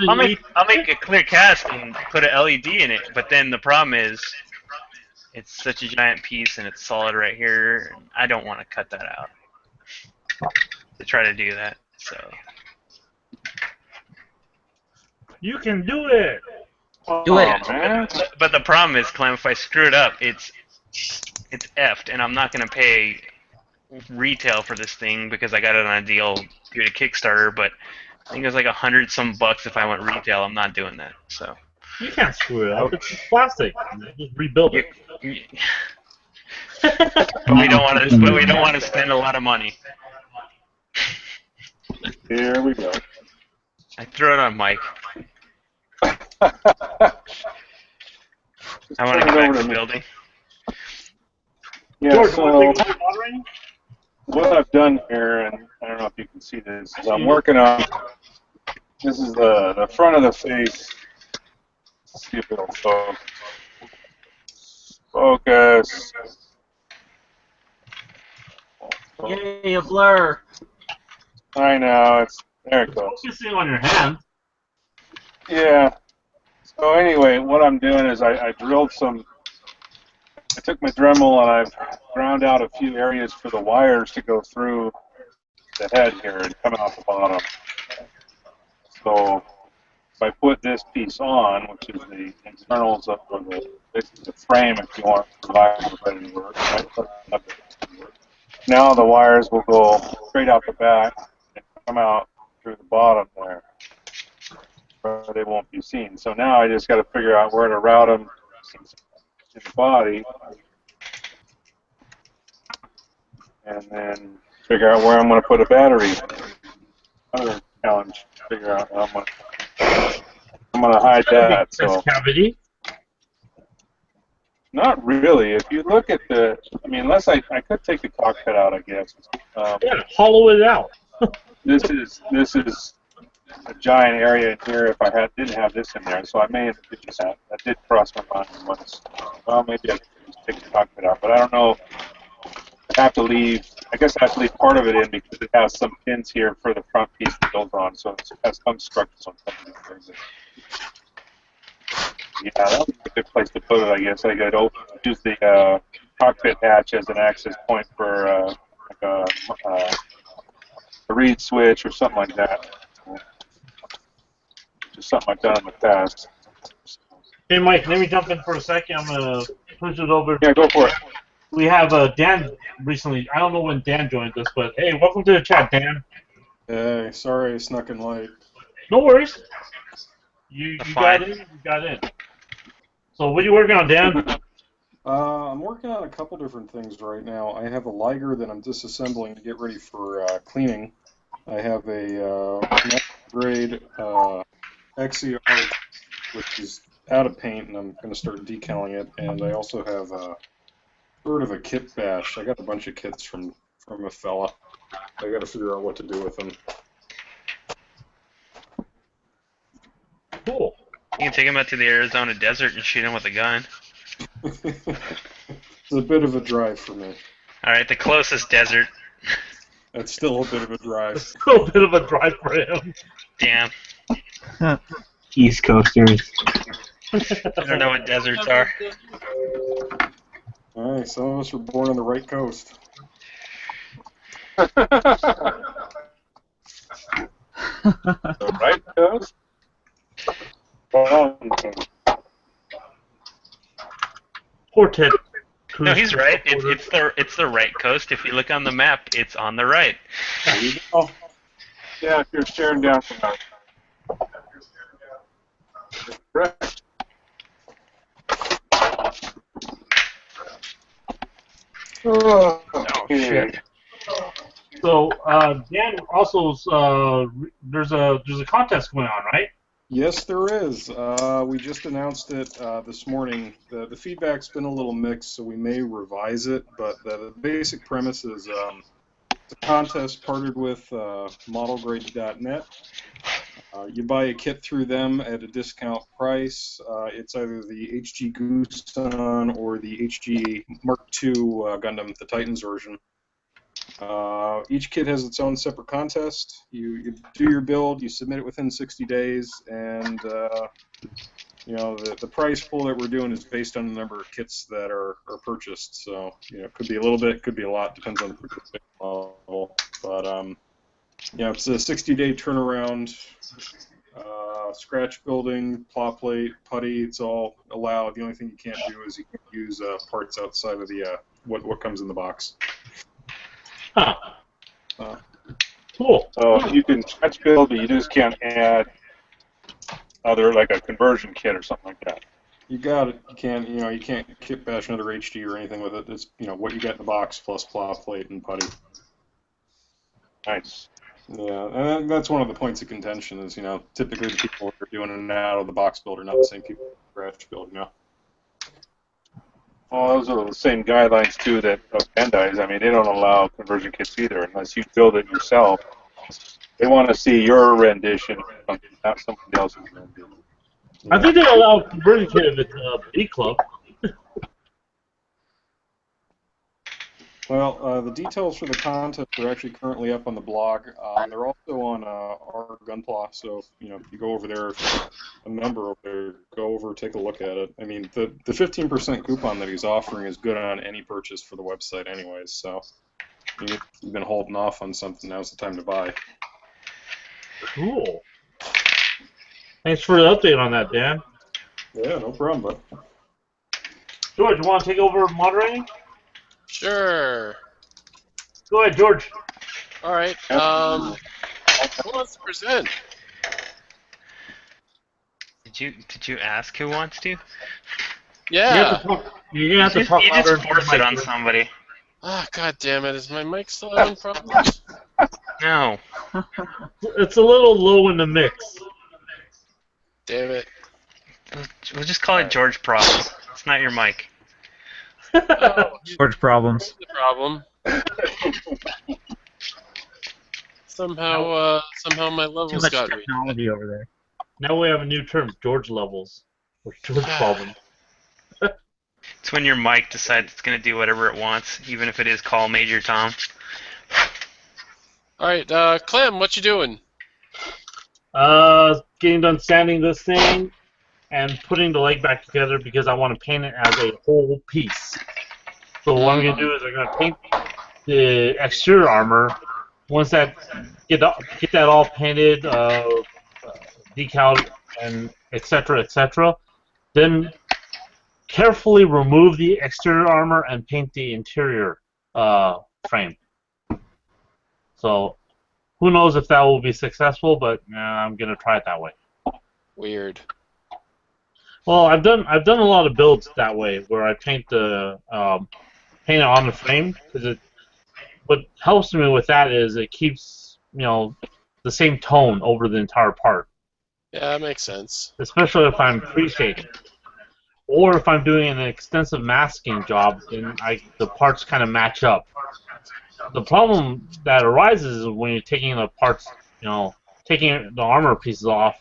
make a clear cast and put an LED in it. But then the problem is, it's such a giant piece and it's solid right here. And I don't want to cut that out to try to do that. So You can do it. Do it. Oh, man. but the problem is, Clem, if I screw it up, it's effed, and I'm not gonna pay retail for this thing because I got it on a deal due to Kickstarter. But I think it was like $100 some if I went retail. I'm not doing that. So You can't screw it up. It's plastic. You just rebuild it. But we don't want to. But we don't want to spend a lot of money. Here we go. I threw it on Mike. I want to get back to the building. Yeah, George, so want to take moderating? what I've done here, and I don't know if you can see this, is I'm working on, this is the front of the face. Let's see if it'll focus. Yay, a blur. I know, there it goes. Focusing on your hand. Yeah. So anyway, what I'm doing is I drilled some, I took my Dremel and I've ground out a few areas for the wires to go through the head here and come out the bottom. So if I put this piece on, which is the internals of this is the frame if you want the wires ready to work. Right? Now the wires will go straight out the back and come out through the bottom there, where they won't be seen. So now I just got to figure out where to route them in the body, and then figure out where I'm going to put a battery. Another challenge to figure out how I'm going to hide that. So Cavity. not really. If you look at the, I mean, unless I could take the cockpit out, I guess. Yeah, hollow it out. This is a giant area in here. If I didn't have this in there, so I may have used that. That did cross my mind once. Well, maybe I could just take the cockpit out, but I don't know. I have to leave. I guess I have to leave part of it in because it has some pins here for the front piece to build on, so it has some structures on top of it. Yeah, that would be a good place to put it, I guess. I could use the cockpit hatch as an access point for like a reed switch or something like that. Just something I've done in the past. Hey, Mike, let me jump in for a second. I'm going to push it over. Yeah, go for it. We have Dan recently. I don't know when Dan joined us, but hey, welcome to the chat, Dan. Hey, sorry I snuck in late. No worries. You Fine. got in. You got in. So what are you working on, Dan? I'm working on a couple different things right now. I have a Liger that I'm disassembling to get ready for cleaning. I have a grade XCR, which is out of paint, and I'm going to start decaling it. And I also have sort of a kit bash. I got a bunch of kits from a fella. I got to figure out what to do with them. Cool. You can take him out to the Arizona desert and shoot him with a gun. It's a bit of a drive for me. All right, the closest desert. That's still a bit of a drive. Still a bit of a drive for him. Damn. East Coasters. I don't know what deserts are. All right, some of us were born on the right coast. The right coast? Poor Ted. No, he's right. It's the right coast. If you look on the map, it's on the right. There you go. Yeah, if you're staring down from that. Correct. Oh, shit. So Dan also there's a contest going on, right? Yes, there is. We just announced it this morning. The feedback's been a little mixed, so we may revise it, but the basic premise is it's a contest partnered with modelgrade.net. You buy a kit through them at a discount price. It's either the HG Gusan or the HG Mark II Gundam, the Titans version. Each kit has its own separate contest. You do your build, you submit it within 60 days, and you know the prize pool that we're doing is based on the number of kits that are purchased. So you know, it could be a little bit, could be a lot, depends on the participant level. But yeah, it's a 60-day turnaround. Scratch building, plot plate, putty, it's all allowed. The only thing you can't do is you can't use parts outside of the what comes in the box. Huh. Cool. So you can scratch build, but you just can't add other, like a conversion kit or something like that. You got it. You can't kit bash another HD or anything with it. It's what you get in the box plus plow plate and putty. Nice. Yeah, and that's one of the points of contention is typically the people who are doing an out of the box build are not the same people who scratch build. Well, those are the same guidelines too that Bandai's. I mean, they don't allow conversion kits either unless you build it yourself. They want to see your rendition, not somebody else's rendition. I think they allow conversion kit if it's a B club. Well, the details for the contest are actually currently up on the blog. They're also on our Gunpla, so if you go over there, if you're a member over there, go over, take a look at it. I mean, the 15% coupon that he's offering is good on any purchase for the website anyways, so if you've been holding off on something, now's the time to buy. Cool. Thanks for the update on that, Dan. Yeah, no problem, bud. George, you want to take over moderating? Sure. Go ahead, George. All right. Who wants to present? Did you ask who wants to? Yeah. You're gonna have to talk You louder. just force it on somebody. Ah, God damn it! Is my mic still having problems? No. It's a little low in the mix. Damn it. We'll just call it George Problems. It's not your mic. Oh, George problems. here's the problem. Somehow my Too levels much got me. technology over there. Now we have a new term, George levels, or George problem. It's when your mic decides it's going to do whatever it wants, even if it is call Major Tom. All right, Clem, what you doing? Getting done sanding this thing and putting the leg back together because I want to paint it as a whole piece. So what I'm going to do is I'm going to paint the exterior armor. Once that get that all painted, decaled, and etc., then carefully remove the exterior armor and paint the interior frame. So who knows if that will be successful, but I'm going to try it that way. Weird. Well, I've done a lot of builds that way, where I paint the paint it on the frame. Because what helps me with that is it keeps the same tone over the entire part. Yeah, that makes sense. Especially if I'm pre-shading, or if I'm doing an extensive masking job, then the parts kind of match up. The problem that arises is when you're taking the parts, taking the armor pieces off,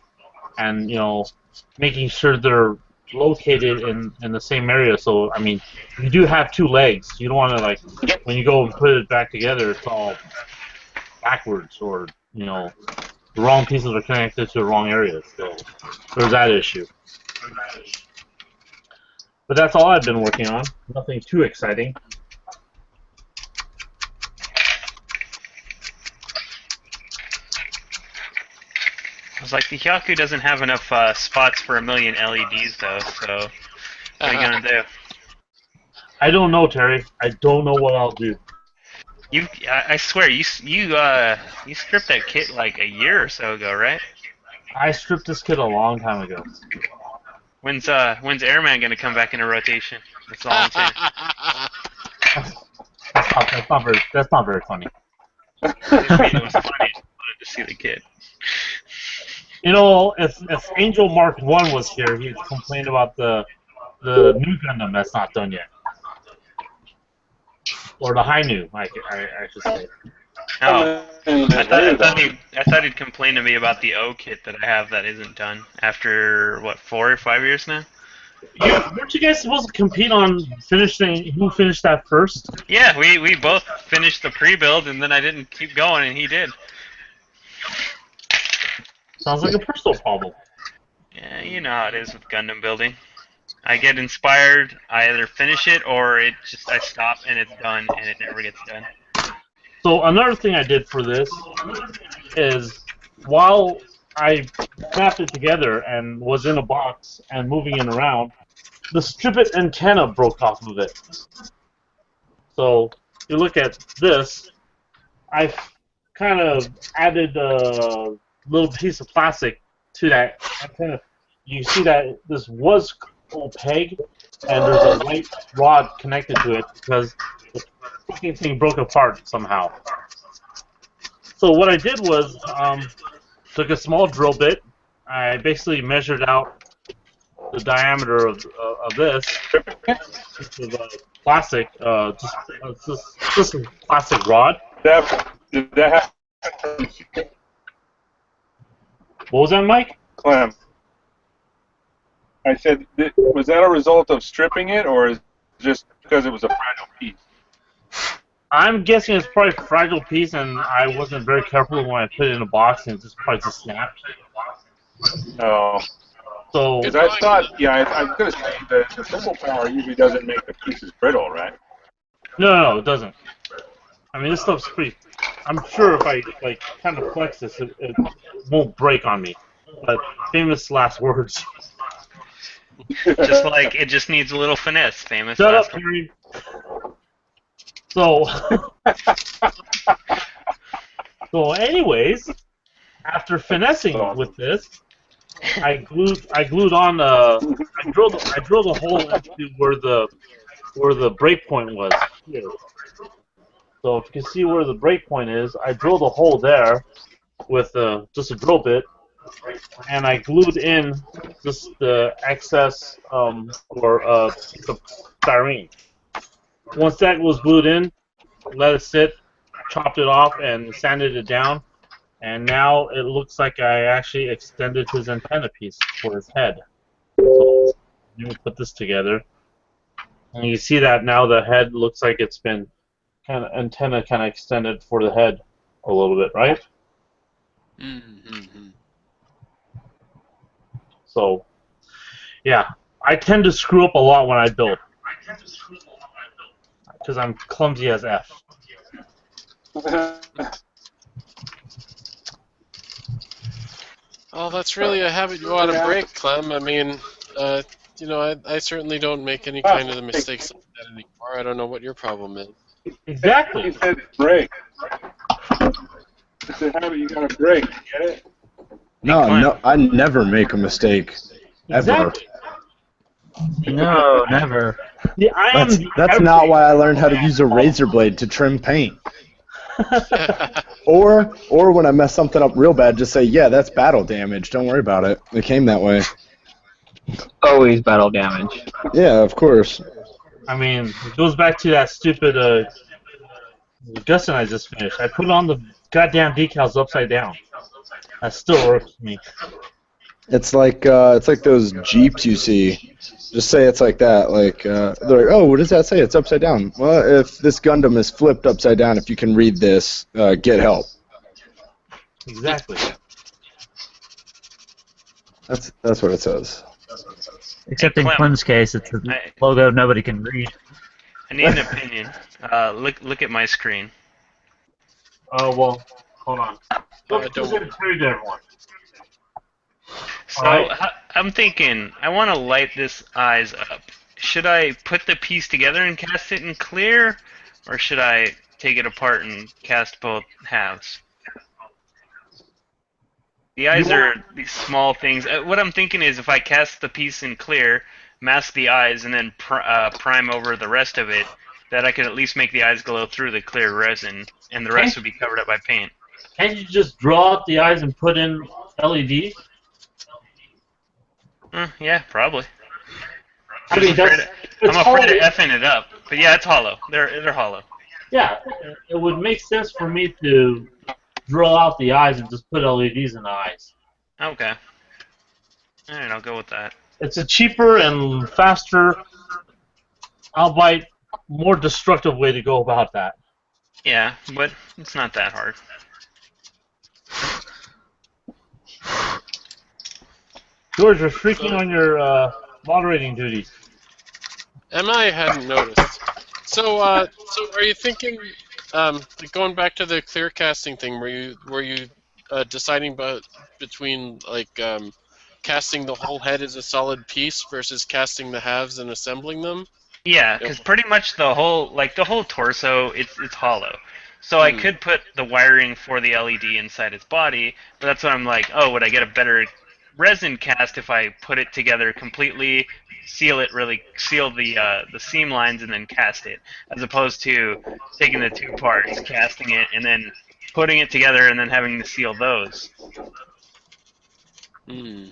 and making sure they're located in the same area. So I mean, you do have two legs. You don't want to when you go and put it back together, it's all backwards, or the wrong pieces are connected to the wrong areas. So there's that issue. But that's all I've been working on. Nothing too exciting. I was like, the Hyaku doesn't have enough spots for 1 million LEDs, though, so what are you going to do? I don't know, Terry. I don't know what I'll do. I swear, you stripped that kit like a year or so ago, right? I stripped this kit a long time ago. When's Airman going to come back into rotation? That's all I'm saying. That's not very funny. It was funny. I just wanted to see the kit. If Angel Mark 1 was here, he'd complain about the new Gundam that's not done yet. Or the high new, I should say. Oh, I thought he'd complain to me about the O kit that I have that isn't done after, what, 4 or 5 years now? Weren't you guys supposed to compete on finishing who finished that first? Yeah, we both finished the pre-build, and then I didn't keep going, and he did. Sounds like a personal problem. Yeah, you know how it is with Gundam building. I get inspired, I either finish it, or I stop and it's done, and it never gets done. So another thing I did for this is, while I snapped it together and was in a box and moving it around, the striped antenna broke off of it. So you look at this, I kind of added a little piece of plastic to that antenna you see that this was old peg, and there's a light rod connected to it because the fucking thing broke apart somehow. So what I did was took a small drill bit. I basically measured out the diameter of this. This is a plastic, just a plastic rod. Did that happen? What was that, Mike? Clem. I said, was that a result of stripping it, or is it just because it was a fragile piece? I'm guessing it's probably a fragile piece, and I wasn't very careful when I put it in a box, and it just probably just snapped. Oh. So, Because I thought, I was going to say the thermal power usually doesn't make the pieces brittle, right? no, it doesn't. I mean, this stuff's pretty. I'm sure if I kind of flex this, it won't break on me. But famous last words. Just like it just needs a little finesse. Famous. Shut last up, Henry. So, anyways, after finessing with this, I glued on I drilled a hole into where the break point was here. So if you can see where the break point is, I drilled a hole there with just a drill bit, and I glued in just the excess piece of styrene. Once that was glued in, let it sit, chopped it off, and sanded it down. And now it looks like I actually extended his antenna piece for his head. So let me put this together. And you see that now the head looks like it's been antenna extended for the head a little bit, right? Mm-hmm. So, yeah. I tend to screw up a lot when I build. Because I'm clumsy as F. Well, that's really a habit you ought to break, Clem. I mean, I certainly don't make any kind of the mistakes like that anymore. I don't know what your problem is. Exactly. He said break. It's a habit you gotta break. Get it? No, I never make a mistake. Ever. Exactly. No, never. Yeah, That's not why I learned how to use a razor blade to trim paint. Or when I mess something up real bad, just say, yeah, that's battle damage. Don't worry about it. It came that way. Always battle damage. Yeah, of course. I mean, it goes back to that stupid Gus and I just finished. I put on the goddamn decals upside down. That still works for me. It's like those Jeeps you see. Just say it's like that. They're like, oh, what does that say? It's upside down. Well, if this Gundam is flipped upside down, if you can read this, get help. Exactly. That's what it says. Except in Clem, Clem's case, it's a logo nobody can read. I need an opinion. Look at my screen. Oh, well, hold on. don't- Just to tell you to everyone. So Alright. I'm thinking I want to light this eyes up. Should I put the piece together and cast it in clear, or should I take it apart and cast both halves? The eyes are these small things. What I'm thinking is if I cast the piece in clear, mask the eyes, and then prime over the rest of it, that I could at least make the eyes glow through the clear resin, and the rest would be covered up by paint. Can't you just draw out the eyes and put in LEDs? Yeah, probably. I mean, I'm afraid hollow. of effing it up. But yeah, it's hollow. They're hollow. Yeah, it would make sense for me to draw out the eyes and just put LEDs in the eyes. Okay. Alright, I'll go with that. It's a cheaper and faster, albeit more destructive way to go about that. Yeah, but it's not that hard. George, you're shrieking on your moderating duties. I hadn't noticed. So are you thinking, going back to the clear casting thing? Were you deciding between casting the whole head as a solid piece versus casting the halves and assembling them? Yeah, because pretty much the whole torso, it's hollow. So I could put the wiring for the LED inside its body, but that's what I'm like, oh, would I get a better resin cast if I put it together completely, seal the seam lines, and then cast it, as opposed to taking the two parts, casting it, and then putting it together, and then having to seal those. Hmm.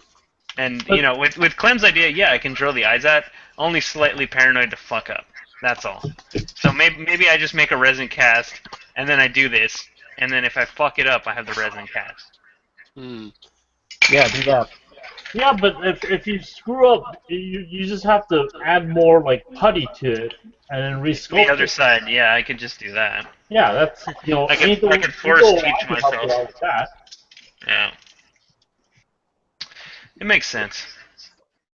And with Clem's idea, yeah, I can drill the eyes out. Only slightly paranoid to fuck up. That's all. So maybe I just make a resin cast, and then I do this, and then if I fuck it up, I have the resin cast. Hmm. Yeah, do that. Yeah, but if you screw up, you just have to add more like putty to it and then The resculpt other it. side, yeah, I could just do that. Yeah, that's I could anything force I teach can help you myself. out with that. Yeah, it makes sense.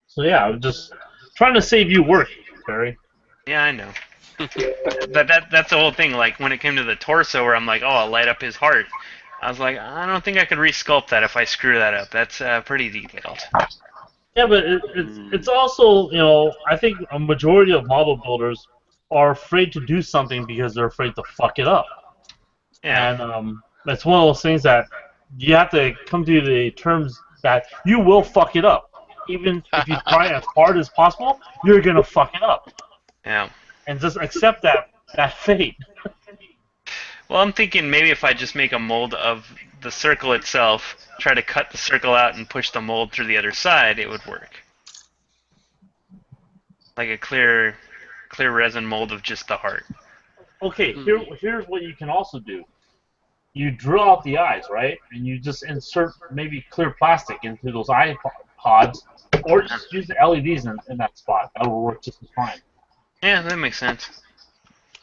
So yeah, I'm just trying to save you work, Barry. Yeah, I know. That's the whole thing. Like when it came to the torso, where I'm like, oh, I'll light up his heart. I was like, I don't think I could resculpt that if I screw that up. That's pretty detailed. Yeah, but it's also I think a majority of model builders are afraid to do something because they're afraid to fuck it up. Yeah. And that's one of those things that you have to come to the terms that you will fuck it up. Even if you try as hard as possible, you're gonna fuck it up. Yeah. And just accept that fate. Well, I'm thinking maybe if I just make a mold of the circle itself, try to cut the circle out and push the mold through the other side, it would work. Like a clear resin mold of just the heart. Okay, here's what you can also do. You drill out the eyes, right? And you just insert maybe clear plastic into those eye pods, or just use the LEDs in that spot. That will work just as fine. Yeah, that makes sense.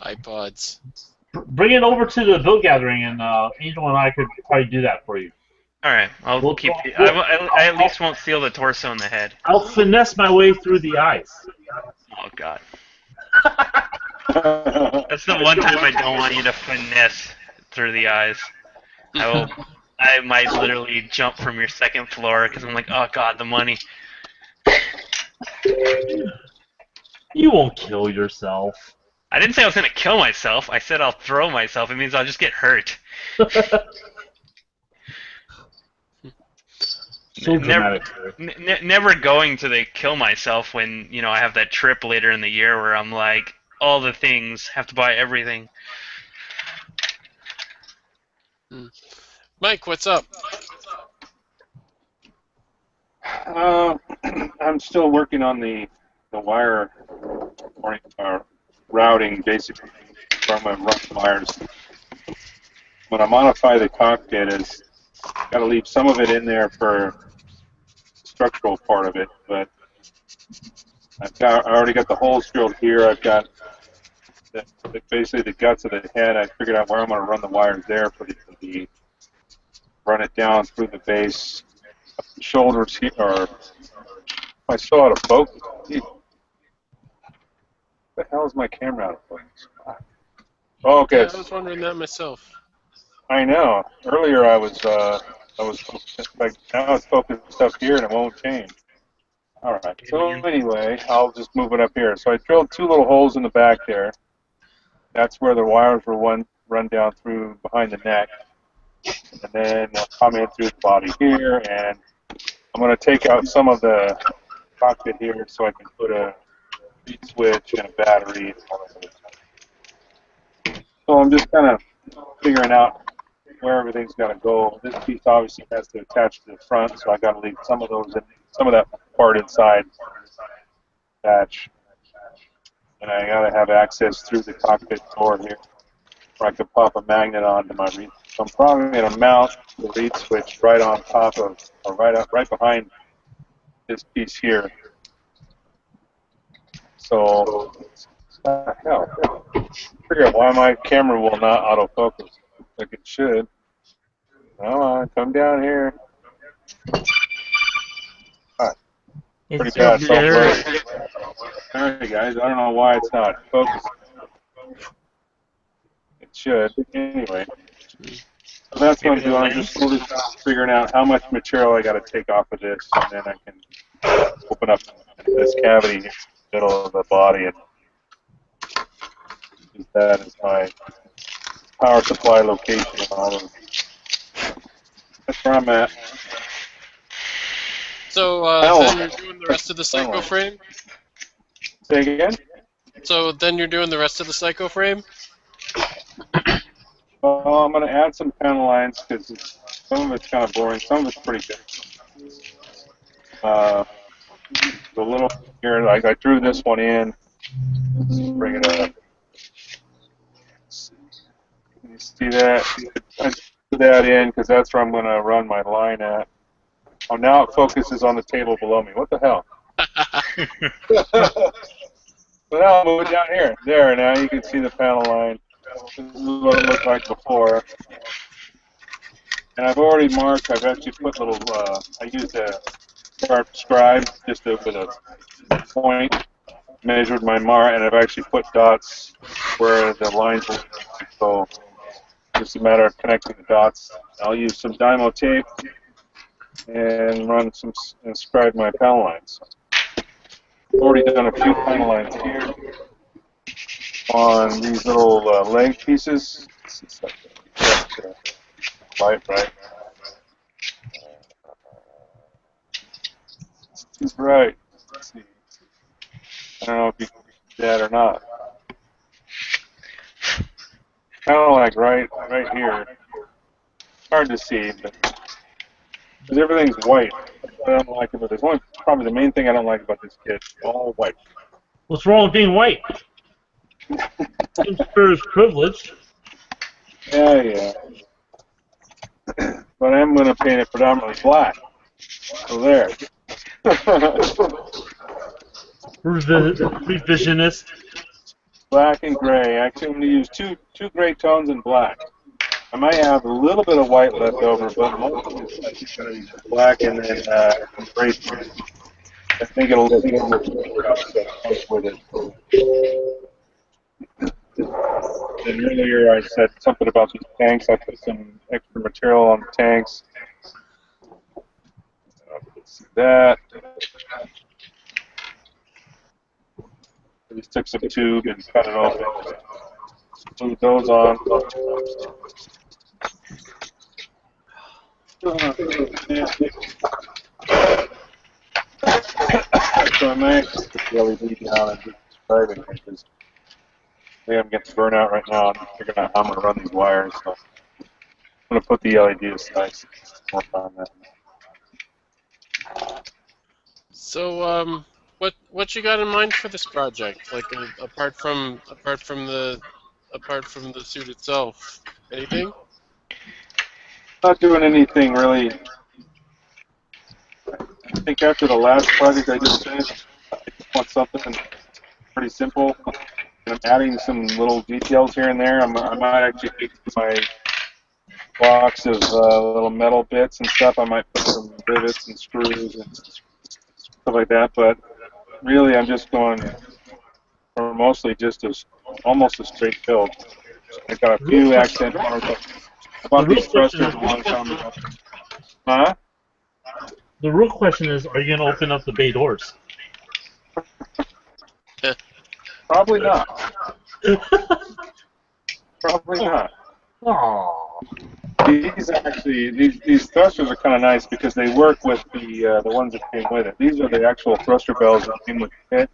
iPods. Bring it over to the build gathering, and Angel and I could probably do that for you. All right, I'll We'll- keep. we'll- I at least won't seal the torso and the head. I'll finesse my way through the eyes. Oh God, that's the one time I don't want you to finesse through the eyes. I might literally jump from your second floor because I'm like, oh God, the money. You won't kill yourself. I didn't say I was gonna kill myself. I said I'll throw myself. It means I'll just get hurt. So dramatic. Never going to the kill myself when I have that trip later in the year where I'm like all the things, have to buy everything. Mike, what's up? I'm still working on the wire routing, basically, from my rough wires. When I modify the cockpit, is got to leave some of it in there for the structural part of it, but I already got the holes drilled here. I've got basically the guts of the head. I figured out where I'm going to run the wires there for the run it down through the base, the shoulders here. Or I still out of focus. The hell is my camera out of focus? Oh, okay. Yeah, I was wondering that myself. I know. Earlier I was focused, like now it's focused up here and it won't change. All right. So anyway, I'll just move it up here. So I drilled two little holes in the back there. That's where the wires will run down through behind the neck, and then they'll come in through the body here. And I'm going to take out some of the cockpit here so I can put a reed switch and a battery and all that other stuff. So I'm just kind of figuring out where everything's got to go. This piece obviously has to attach to the front, so I got to leave some of that part inside attach. And I got to have access through the cockpit door here, where I could pop a magnet onto my reed. So I'm probably going to mount the reed switch right on top of, or right behind this piece here. So, hell, figure out why my camera will not autofocus like it should. Come on, come down here. Alright. Pretty bad self-loading. Alright guys, I don't know why it's not focused. It should. Anyway. So that's what I'm doing. I'm just sort of figuring out how much material I got to take off of this, and then I can open up this cavity in the middle of the body and use that as my power supply location and all of it. That's where I'm at. So then you're doing the rest of the psycho frame. Say again? So then you're doing the rest of the psycho frame. Well, I'm going to add some panel lines because some of it's kind of boring. Some of it's pretty good. The little here, I drew this one in. Let's bring it up. You see that? I drew that in because that's where I'm going to run my line at. Oh, now it focuses on the table below me. What the hell? So now I'll move it down here. There, now you can see the panel line. This is what it looked like before. And I've already marked, I've actually put little, I used a sharp scribe just with a point, measured my mark, and I've actually put dots where the lines will be. So just a matter of connecting the dots. I'll use some Dymo tape and and scribe my panel lines. I've already done a few panel lines here on these little leg pieces. Right. He's right. Let's see. I don't know if you can see that or not. Kind of like right here. Hard to see, but because everything's white. That's what I don't like about this. Probably the main thing I don't like about this kit. All white. What's wrong with being white? It's privilege. Yeah. But I'm going to paint it predominantly black. So there. Revisionist. Black and gray. Actually, I'm going to use two gray tones in black. I might have a little bit of white left over, but most of it I think I'm going to use black and then gray. I think it'll look with it. And earlier I said something about these tanks. I put some extra material on the tanks. See that. I just took some tube and cut it open. Glued those on. So I might put the LED down and just describe it because I think I'm getting burnt out right now. I'm figuring out how I'm going to run these wires. So I'm going to put the LED aside so work on that. So what you got in mind for this project? Like apart from the suit itself, anything? Not doing anything really. I think after the last project I just finished, I just want something pretty simple. And I'm adding some little details here and there. I might actually take my box of little metal bits and stuff. I might put some rivets and screws and stuff like that. But really, I'm just going for mostly just almost a straight build. I got a few accent marks. I bought these thrusters a long time ago. Huh? The real question is, are you going to open up the bay doors? Probably not. Probably not. Aww. These thrusters are kind of nice because they work with the ones that came with it. These are the actual thruster bells that came with the kit.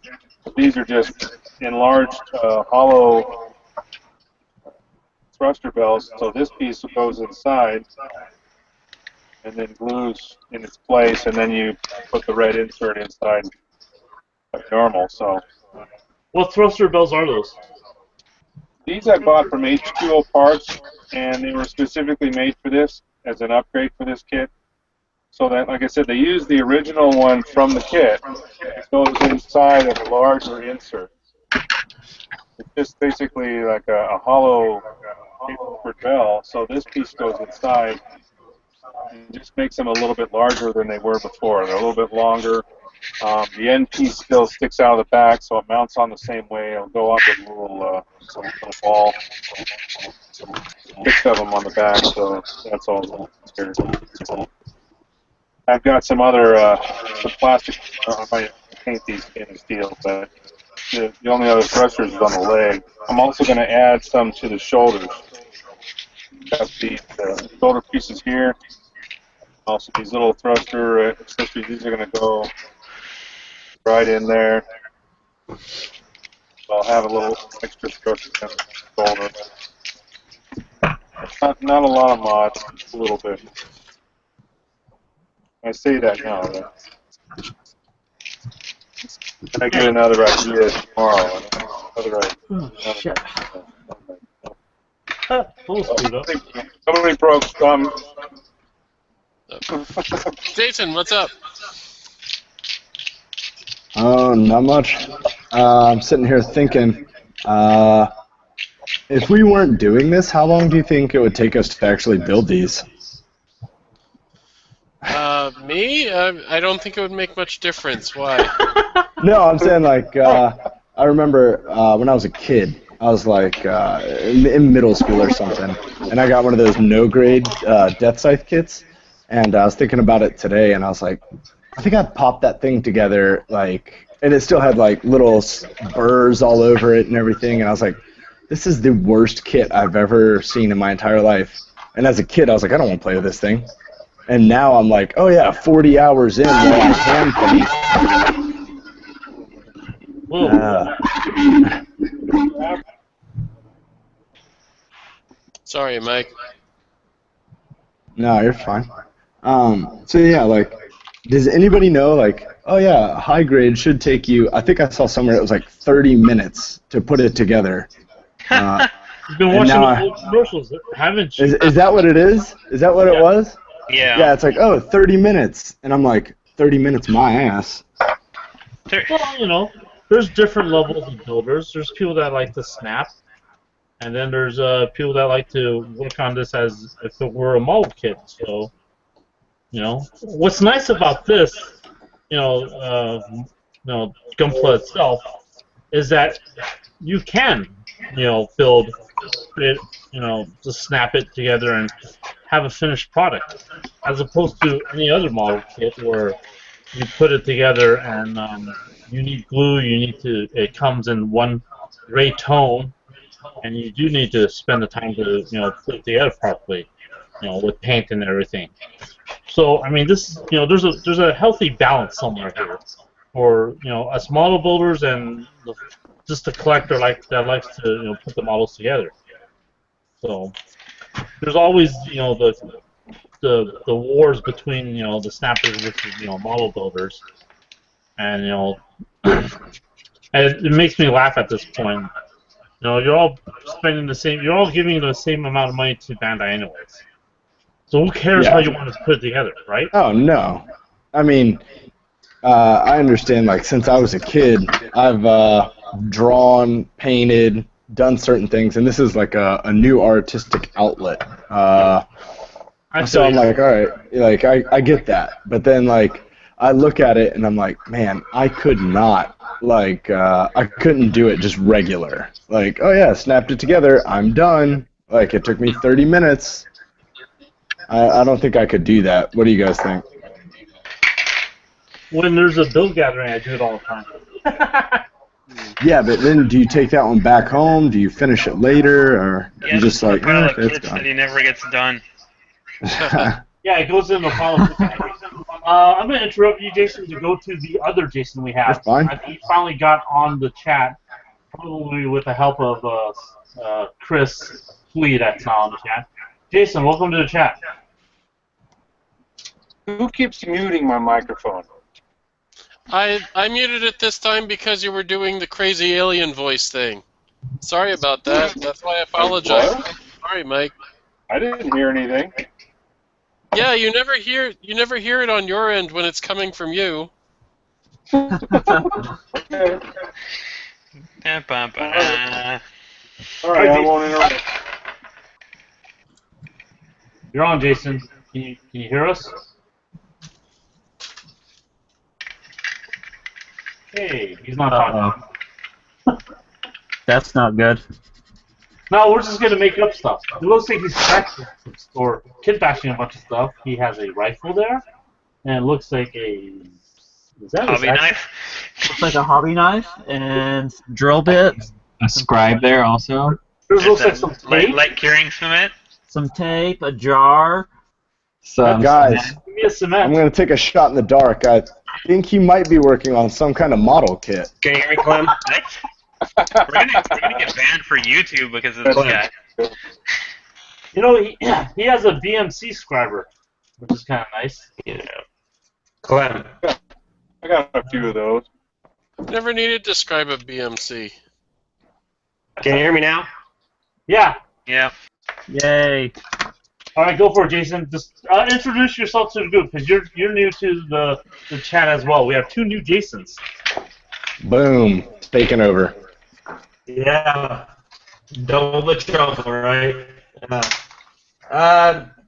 These are just enlarged hollow thruster bells. So this piece goes inside and then glues in its place, and then you put the red insert inside like normal. So What thruster bells are those? these I bought from H2O Parts, and they were specifically made for this as an upgrade for this kit. So that, like I said, they used the original one from the kit. It goes inside of a larger insert. It's just basically like a hollow tapered bell. So this piece goes inside and just makes them a little bit larger than they were before. They're a little bit longer. The end piece still sticks out of the back, so it mounts on the same way. It'll go up with a little ball. 6 of them on the back, so that's all here. I've got some other some plastic. I might paint these stainless steel, but the only other thrusters is on the leg. I'm also going to add some to the shoulders. Got the shoulder pieces here. Also, these little thruster accessories, these are going to go right in there. So I'll have a little extra thruster in the shoulder. Not a lot of mods, just a little bit. I say that now, right? And I get another idea tomorrow. Another idea. Oh, shit. Full screwed up. Somebody broke some. Jason, what's up? Oh, not much. I'm sitting here thinking, if we weren't doing this, how long do you think it would take us to actually build these? Me? I don't think it would make much difference. Why? No, I'm saying like, I remember when I was a kid, I was like in middle school or something, and I got one of those no-grade Death Scythe kits, and I was thinking about it today, and I was like, I think I popped that thing together, like, and it still had like little burrs all over it and everything, and I was like, this is the worst kit I've ever seen in my entire life. And as a kid, I was like, I don't want to play with this thing. And now I'm like, oh yeah, 40 hours in, while I hand things. Whoa. Sorry, Mike. No, you're fine. So yeah, like, does anybody know, like, oh yeah, high grade should take you, I think I saw somewhere it was like 30 minutes to put it together. You've been watching the old commercials, haven't you? Is that what it is? Is that what it was? Yeah. Yeah, it's like, oh, 30 minutes. And I'm like, 30 minutes my ass. Well, you know, there's different levels of builders. There's people that like to snap, and then there's people that like to work on this as if it were a model kit. So, you know, what's nice about this, Gunpla itself, is that you can, build it, just snap it together and have a finished product, as opposed to any other model kit where you put it together and you need glue, it comes in one gray tone, and you do need to spend the time to, put it together properly, with paint and everything. So, I mean, this, there's a healthy balance somewhere here for, us model builders and just the collector that likes to, put the models together. So, there's always, the wars between, the snappers versus, model builders, and, and it makes me laugh at this point. You're all spending you're all giving the same amount of money to Bandai anyways. So who cares how you want to put it together, right? Oh, no. I mean, I understand, like, since I was a kid, I've drawn, painted, done certain things, and this is like a new artistic outlet. So I'm like, all right, like, I get that. But then, like, I look at it and I'm like, man, I could not, like, I couldn't do it just regular. Like, oh yeah, snapped it together, I'm done. Like, it took me 30 minutes. I don't think I could do that. What do you guys think? When there's a build gathering, I do it all the time. Yeah, but then do you take that one back home? Do you finish it later, or you just like, it's kits gone? that he never gets done. Yeah, it goes in the file. I'm going to interrupt you, Jason, to go to the other Jason we have. That's fine. I think he finally got on the chat, probably with the help of Chris Flea that's now on the chat. Jason, welcome to the chat. Who keeps muting my microphone? I muted it this time because you were doing the crazy alien voice thing. Sorry about that. That's why I apologize. What? Sorry, Mike. I didn't hear anything. Yeah, you never hear it on your end when it's coming from you. Okay. All right, I won't interrupt. You're on, Jason. Can you hear us? Hey, he's not talking. That's not good. No, we're just gonna make up stuff. It looks like he's crashing or kid bashing a bunch of stuff. He has a rifle there, and it looks like is that Hobby his knife. Looks like a hobby knife and drill bits, A scribe there also. There looks like some tape. light curing cement. some tape, a jar, Some Guys, cement. Give me a cement. I'm going to take a shot in the dark. I think he might be working on some kind of model kit. Can you hear me, Clem? We're gonna get banned for YouTube because of this guy. You know, he has a BMC scriber, which is kind of nice. Yeah. Clem. I got a few of those. Never needed to describe a BMC. Can you hear me now? Yeah. Yeah. Yay. All right, go for it, Jason. Just introduce yourself to the group because you're new to the chat as well. We have 2 new Jasons. Boom. It's taking over. Yeah. Double the trouble, right? Not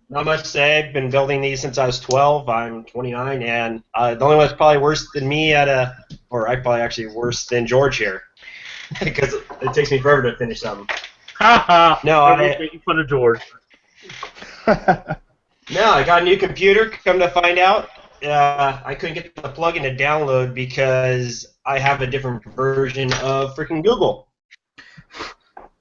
much to say. I've been building these since I was 12. I'm 29, and the only one that's probably worse than me or I probably actually worse than George here, because it takes me forever to finish something. Haha. No, making fun of George. No, I got a new computer. Come to find out, I couldn't get the plugin to download because I have a different version of freaking Google.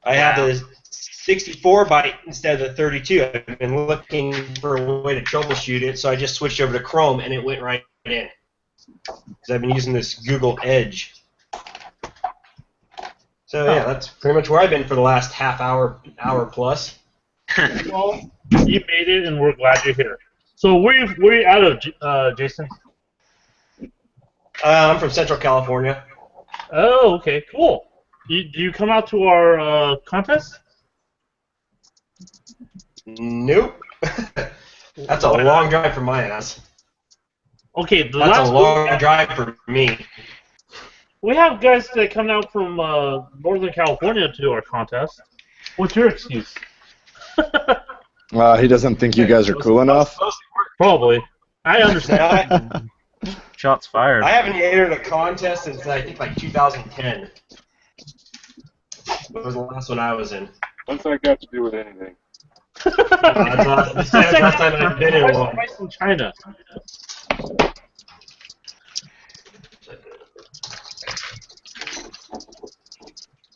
I have the 64 byte instead of the 32. I've been looking for a way to troubleshoot it, so I just switched over to Chrome, and it went right in. Because I've been using this Google Edge. So yeah, that's pretty much where I've been for the last hour plus. Well, you made it, and we're glad you're here. So where you out of, Jason? I'm from Central California. Oh, okay, cool. Do you come out to our contest? Nope. That's a long drive for my ass. Okay, That's a long drive for me. We have guys that come out from Northern California to our contest. What's your excuse? He doesn't think you guys are cool enough. Probably. I understand. Shots fired. I haven't entered a contest since I think like 2010. That was the last one I was in. What's that got to do with anything? That's the last time I've been in one. Price in China.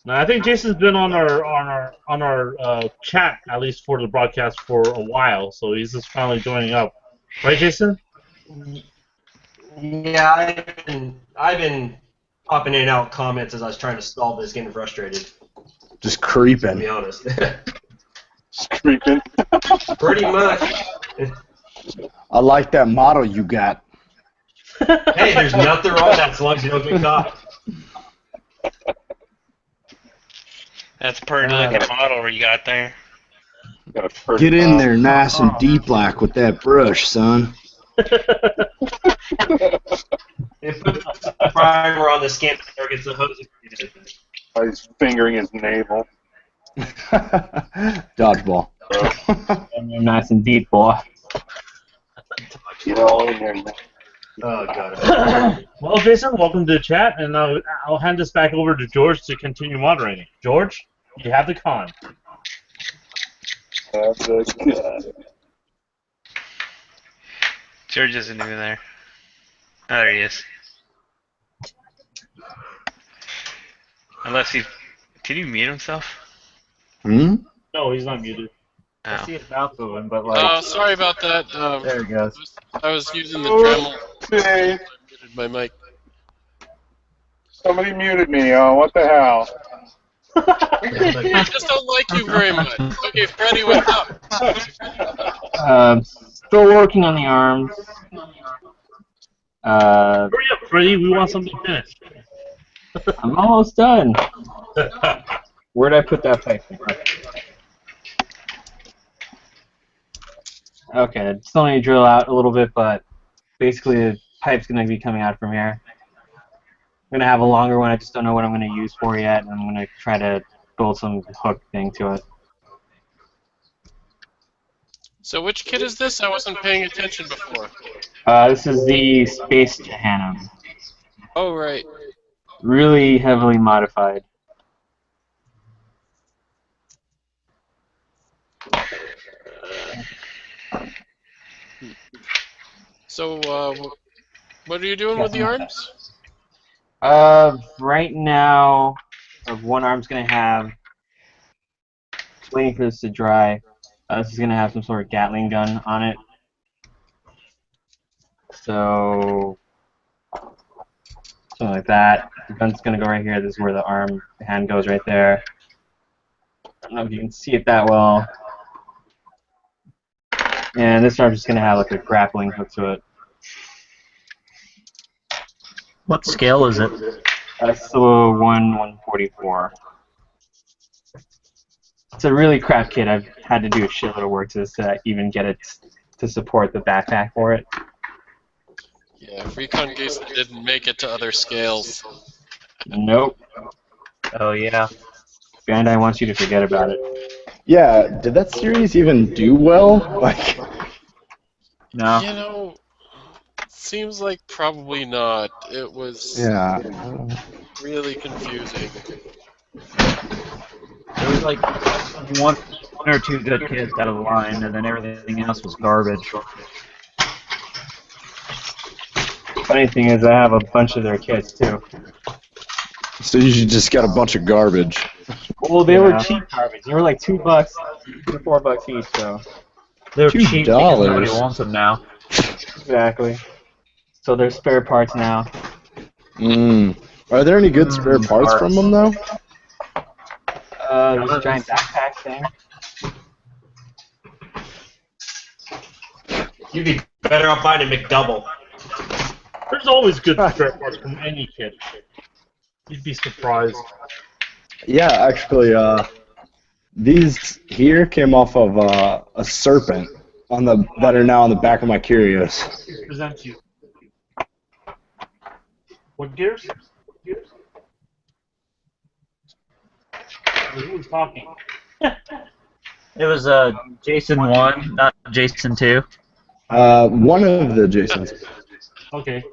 Now, I think Jason's been on our chat at least for the broadcast for a while, so he's just finally joining up, right, Jason? Yeah, I've been popping in and out comments as I was trying to solve this, getting frustrated. Just To creeping. be honest. Creeping. Pretty much. I like that model you got. Hey, there's nothing wrong with that as long as you don't get caught. That's a pretty looking model you got there. Got a pretty Get in there nice and deep like with that brush, son. They put the primer on the skin before it gets the hose. He's fingering his navel. Dodgeball. And you're nice and deep, boy. Get all in there. Oh, God. Well, Jason, welcome to the chat, and I'll hand this back over to George to continue moderating. George, you have the con. George isn't even there. Oh, there he is. Unless he... Did he mute himself? Hmm? No, he's not muted. I Oh. see his mouth moving, but like. Oh, sorry about that. There he goes. I was using the Dremel. Hey, I muted my mic. somebody muted me. Oh, what the hell? I just don't like you very much. Okay, Freddy, what's up? Still working on the arms. Hurry up, Freddy. We want something finished. I'm almost done. Where'd I put that pipe? Okay, still need to drill out a little bit, but basically the pipe's going to be coming out from here. I'm going to have a longer one. I just don't know what I'm going to use for yet, and I'm going to try to build some hook thing to it. So which kit is this? I wasn't paying attention before. This is the Space Jahannam. Oh, right. Really heavily modified. So, what are you doing with the arms? Right now, one arm's going to have, just waiting for this to dry, this is going to have some sort of Gatling gun on it. So something like that. The gun's gonna go right here. This is where the hand goes right there. I don't know if you can see it that well. And this arm's just gonna have like a grappling hook to it. What scale is it? That's the 1/144. It's a really crap kit. I've had to do a shitload of work to this to even get it to support the backpack for it. Yeah, Recon Gates didn't make it to other scales. Nope. Oh yeah. Bandai wants you to forget about it. Yeah, did that series even do well? Like, No. You know, seems like probably not. It was yeah. really confusing. There was like one or two good kids out of the line, and then everything else was garbage. Funny thing is, I have a bunch of their kits too. So you just got a bunch of garbage. Well, they were Yeah. cheap garbage. They were like $2 to $4 each, so They're $2. cheap because nobody wants them now. exactly. So they're spare parts now. Are there any good spare parts from them though? This giant backpack thing. You'd be better off buying a McDouble. There's always good spare parts from any kit. You'd be surprised. Yeah, actually, these here came off of a serpent that are now on the back of my Curios. Present you. What gears? Who was talking? It was Jason 1, not Jason 2. One of the Jasons. Okay.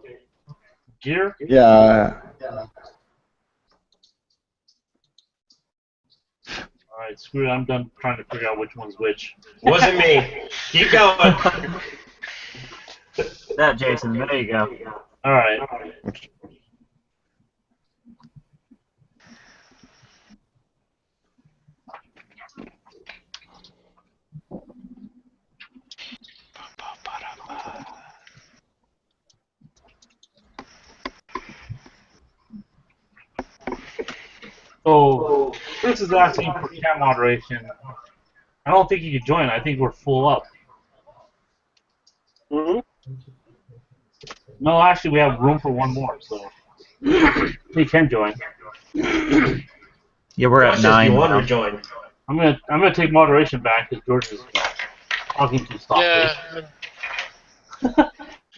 Gear? Yeah. Alright, screw it. I'm done trying to figure out which one's which. Wasn't me. Keep going. That Jason, there you go. Alright. So, Chris is asking for chat moderation. I don't think you can join. I think we're full up. No, actually, we have room for one more, so he can join. Yeah, we're at Just 9 you want now. to join. I'm gonna take moderation back because George is talking too softly. Yeah,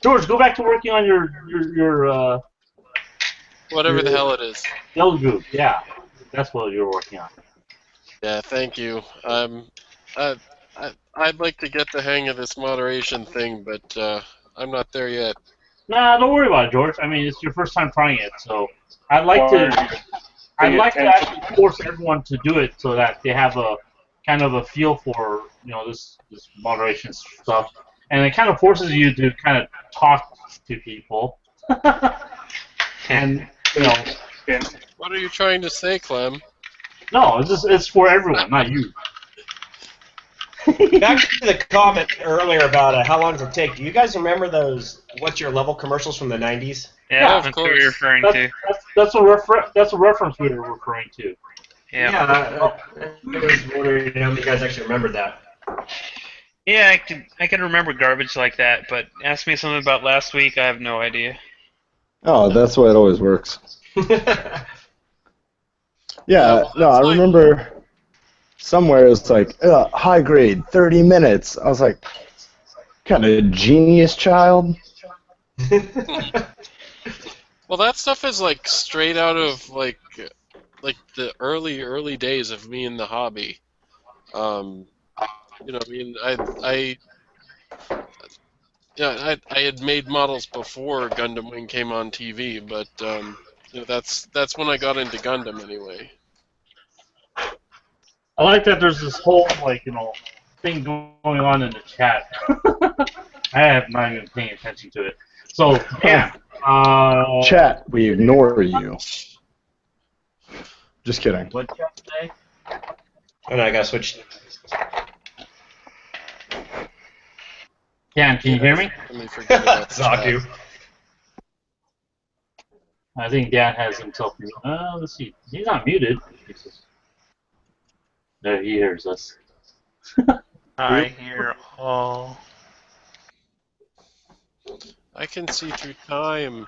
George, go back to working on your whatever the hell it is. Yellow group. Yeah, that's what you're working on. Yeah, thank you. I'd like to get the hang of this moderation thing, but I'm not there yet. Nah, don't worry about it, George. I mean, it's your first time trying it, so I'd like to actually force everyone to do it so that they have a kind of a feel for this moderation stuff, and it kind of forces you to kind of talk to people, and What are you trying to say, Clem? no, it's for everyone, not you. Back to the comment earlier about how long does it take. Do you guys remember those "What's Your Level" commercials from the 90s? Yeah, of that's what course. you're referring to. That's a reference we were referring to. Yeah. I was wondering how many guys actually remembered that. Yeah, I can remember garbage like that, but ask me something about last week, I have no idea. Oh, that's why it always works. Yeah, Yeah, well, no, I that's like- remember somewhere it was like, high grade, 30 minutes. I was like, kind of genius child. Well, that stuff is like straight out of like the early days of me in the hobby. I had made models before Gundam Wing came on TV, but that's when I got into Gundam anyway. I like that there's this whole thing going on in the chat. I have not even paying attention to it. So yeah. Chat, we ignore you. Just kidding. What'd you say? And I gotta switch. Dan, can you hear me? Let me forget about the chat. Zaku. I think Dan has himself. Let's see. He's not muted. No, he hears us. I hear all. I can see through time.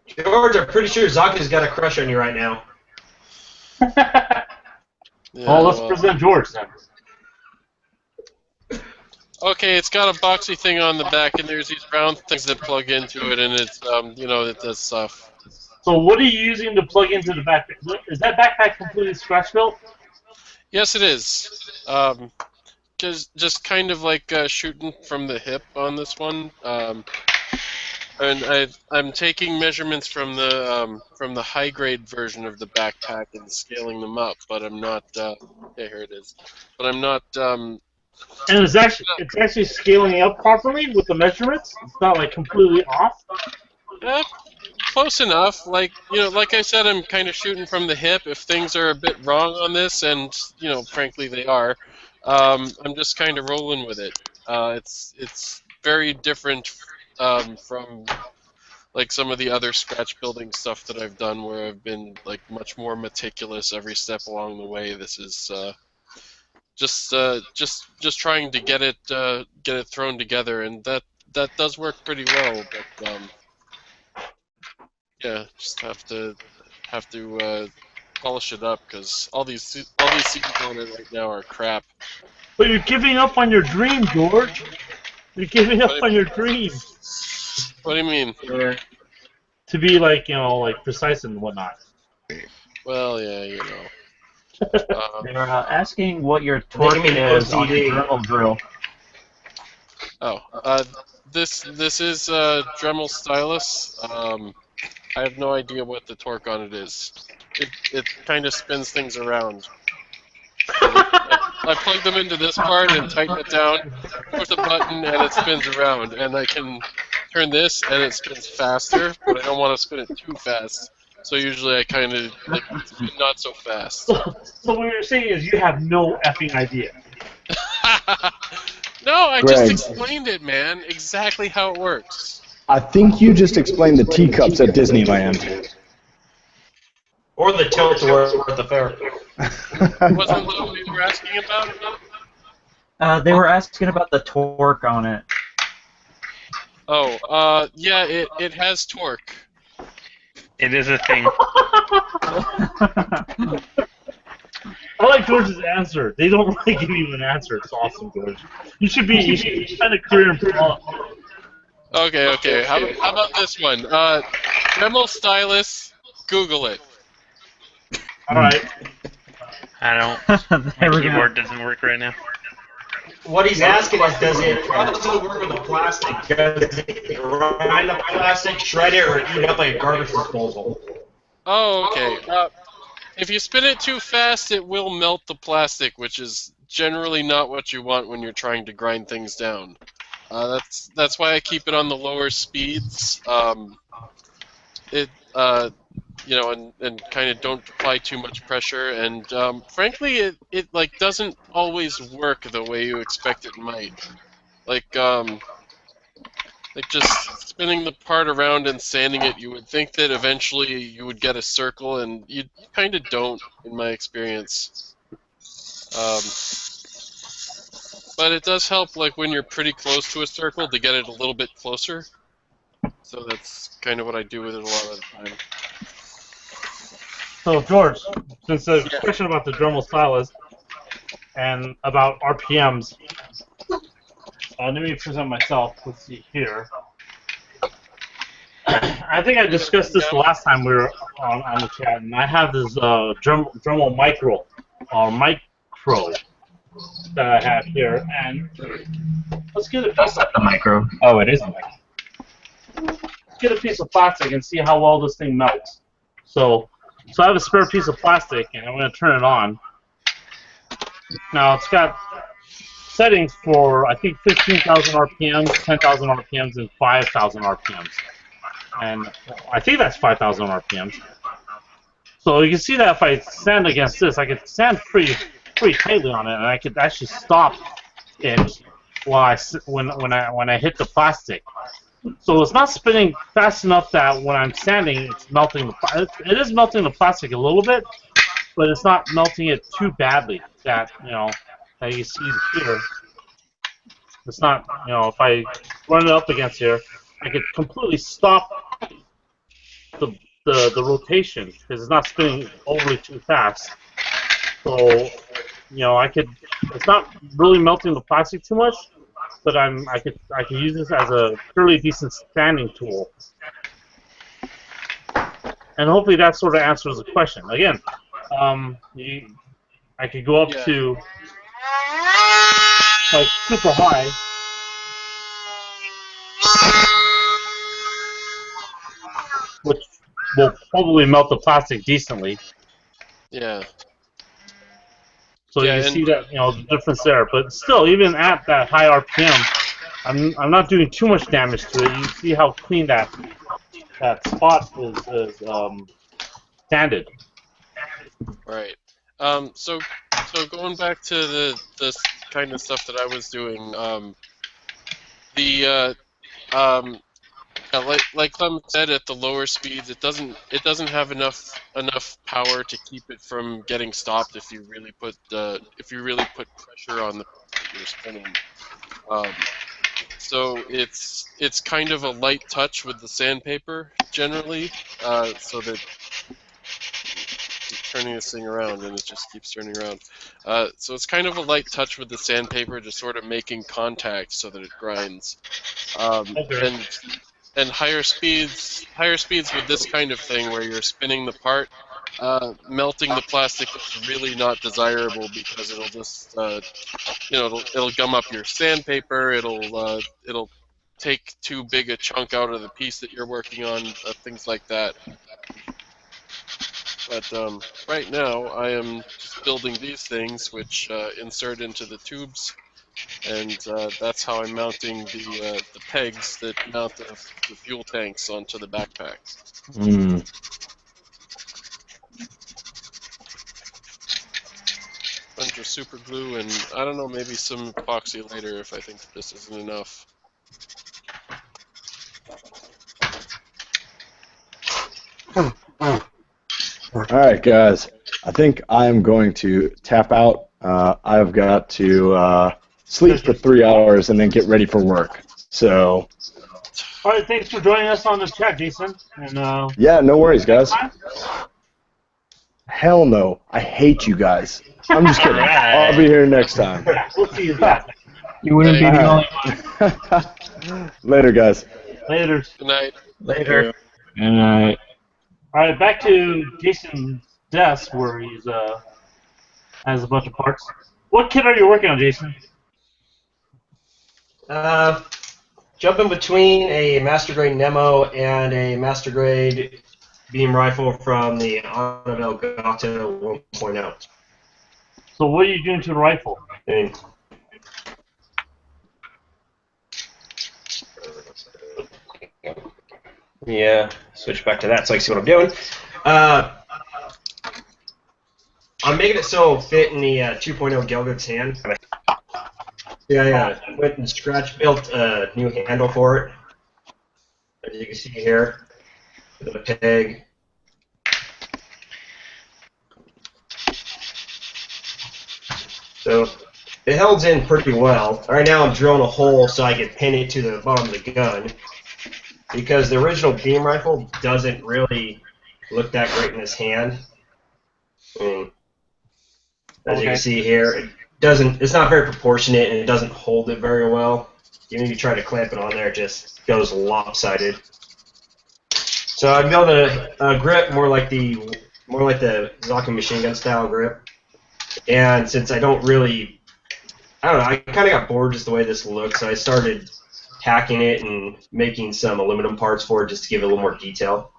George, I'm pretty sure Zaku's got a crush on you right now. Yeah, Well, let's well, present George then. okay, it's got a boxy thing on the back, and there's these round things that plug into it, and it's it does stuff. So, what are you using to plug into the backpack? Is that backpack completely scratch built? Yes, it is. Just kind of like shooting from the hip on this one. And I'm taking measurements from the high grade version of the backpack and scaling them up, but I'm not. Yeah, here it is. But I'm not. And it's actually scaling up properly with the measurements. It's not like completely off. Close enough. Like like I said, I'm kind of shooting from the hip. If things are a bit wrong on this, and frankly they are, I'm just kind of rolling with it. It's very different from like some of the other scratch building stuff that I've done, where I've been like much more meticulous every step along the way. This is just trying to get it thrown together, and that does work pretty well. But yeah, just have to polish it up, because all these scenes on it right now are crap. But you're giving up on your dream, George. You're giving up on your dream. What do you mean? To be like precise and whatnot. Well, yeah, They're asking what your torque Making an is on your OCD. Dremel drill. This is Dremel stylus. I have no idea what the torque on it is. It kind of spins things around. I plug them into this part and tighten it down, push the button, and it spins around. And I can turn this, and it spins faster, but I don't want to spin it too fast. So usually I kind of spin not so fast. So what you're saying is you have no effing idea. No, I Greg. just explained it, man. Exactly how it works. I think you just explained the teacups at Disneyland. Or the tilt-a-whirl at the fair. Wasn't that what you were asking about? They were asking about the torque on it. Oh, yeah, it has torque. It is a thing. I like George's answer. They don't really give you an answer. It's awesome, George. You should spend a career in plot. Okay. How about this one? Dremel stylus. Google it. All right. I don't. My There we go. keyboard doesn't work right now. What he's asking is, does it work with the plastic? Does it grind up plastic, shred it, or eat it up like a garbage disposal? Oh, okay. If you spin it too fast, it will melt the plastic, which is generally not what you want when you're trying to grind things down. That's why I keep it on the lower speeds. And kind of don't apply too much pressure. And frankly, it like doesn't always work the way you expect it might. Like just spinning the part around and sanding it, you would think that eventually you would get a circle, and you kind of don't, in my experience. But it does help, like when you're pretty close to a circle, to get it a little bit closer. So that's kind of what I do with it a lot of the time. So George, since the question about the Dremel stylus and about RPMs, let me present myself. Let's see here. I think I discussed this the last time we were on the chat, and I have this Dremel Micro that I have here, and let's get a That's not the micro. Oh, it is a micro. let's get a piece of plastic and see how well this thing melts. So I have a spare piece of plastic, and I'm going to turn it on. Now it's got settings for, I think, 15,000 RPMs, 10,000 RPMs, and 5,000 RPMs. And I think that's 5,000 RPMs. So you can see that if I sand against this, I could sand pretty tightly on it, and I could actually stop it when I hit the plastic. So it's not spinning fast enough that when I'm standing, it's melting it is melting the plastic a little bit, but it's not melting it too badly that that you see here. It's not if I run it up against here, I could completely stop the rotation because it's not spinning overly too fast. So I could. It's not really melting the plastic too much, but I could use this as a fairly decent standing tool. And hopefully that sort of answers the question. Again, I could go up to like super high. Which will probably melt the plastic decently. Yeah. So you see that the difference there, but still, even at that high RPM, I'm not doing too much damage to it. You see how clean that spot is sanded. Right. So going back to the kind of stuff that I was doing, like Clem said, at the lower speeds, it doesn't have enough power to keep it from getting stopped if you really put pressure on the that you're spinning. So it's kind of a light touch with the sandpaper generally, so that turning this thing around and it just keeps turning around. So it's kind of a light touch with the sandpaper, just sort of making contact so that it grinds. And higher speeds with this kind of thing where you're spinning the part, melting the plastic is really not desirable because it'll just it'll gum up your sandpaper. It'll take too big a chunk out of the piece that you're working on, things like that. But right now I am just building these things which insert into the tubes. And that's how I'm mounting the pegs that mount the fuel tanks onto the backpack. Bunch of super glue and I don't know, maybe some epoxy later if I think this isn't enough. Alright guys, I think I'm going to tap out. I've got to sleep for 3 hours and then get ready for work. So. All right, thanks for joining us on the chat, Jason. And yeah, no worries, guys. Hell no, I hate you guys. I'm just kidding. I'll be here next time. Yeah, we'll see you back. You wouldn't be the only one. Later, guys. Later. Good night. Later. Good night. All right, back to Jason's desk where he's has a bunch of parts. What kit are you working on, Jason? Jumping between a Master Grade Nemo and a Master Grade beam rifle from the Annabelle Gato 1.0. So what are you doing to the rifle? Yeah, switch back to that so I can see what I'm doing. I'm making it so it'll fit in the 2.0 Gelgood's hand. Yeah, went and scratch built a new handle for it. As you can see here, with a peg. So it holds in pretty well. Right now I'm drilling a hole so I can pin it to the bottom of the gun. Because the original beam rifle doesn't really look that great in this hand. As you can see here, it's not very proportionate and it doesn't hold it very well. Even if you try to clamp it on there, it just goes lopsided. So I built a grip more like the Zaki machine gun style grip. And since I don't know, I kind of got bored just the way this looks, so I started hacking it and making some aluminum parts for it just to give it a little more detail.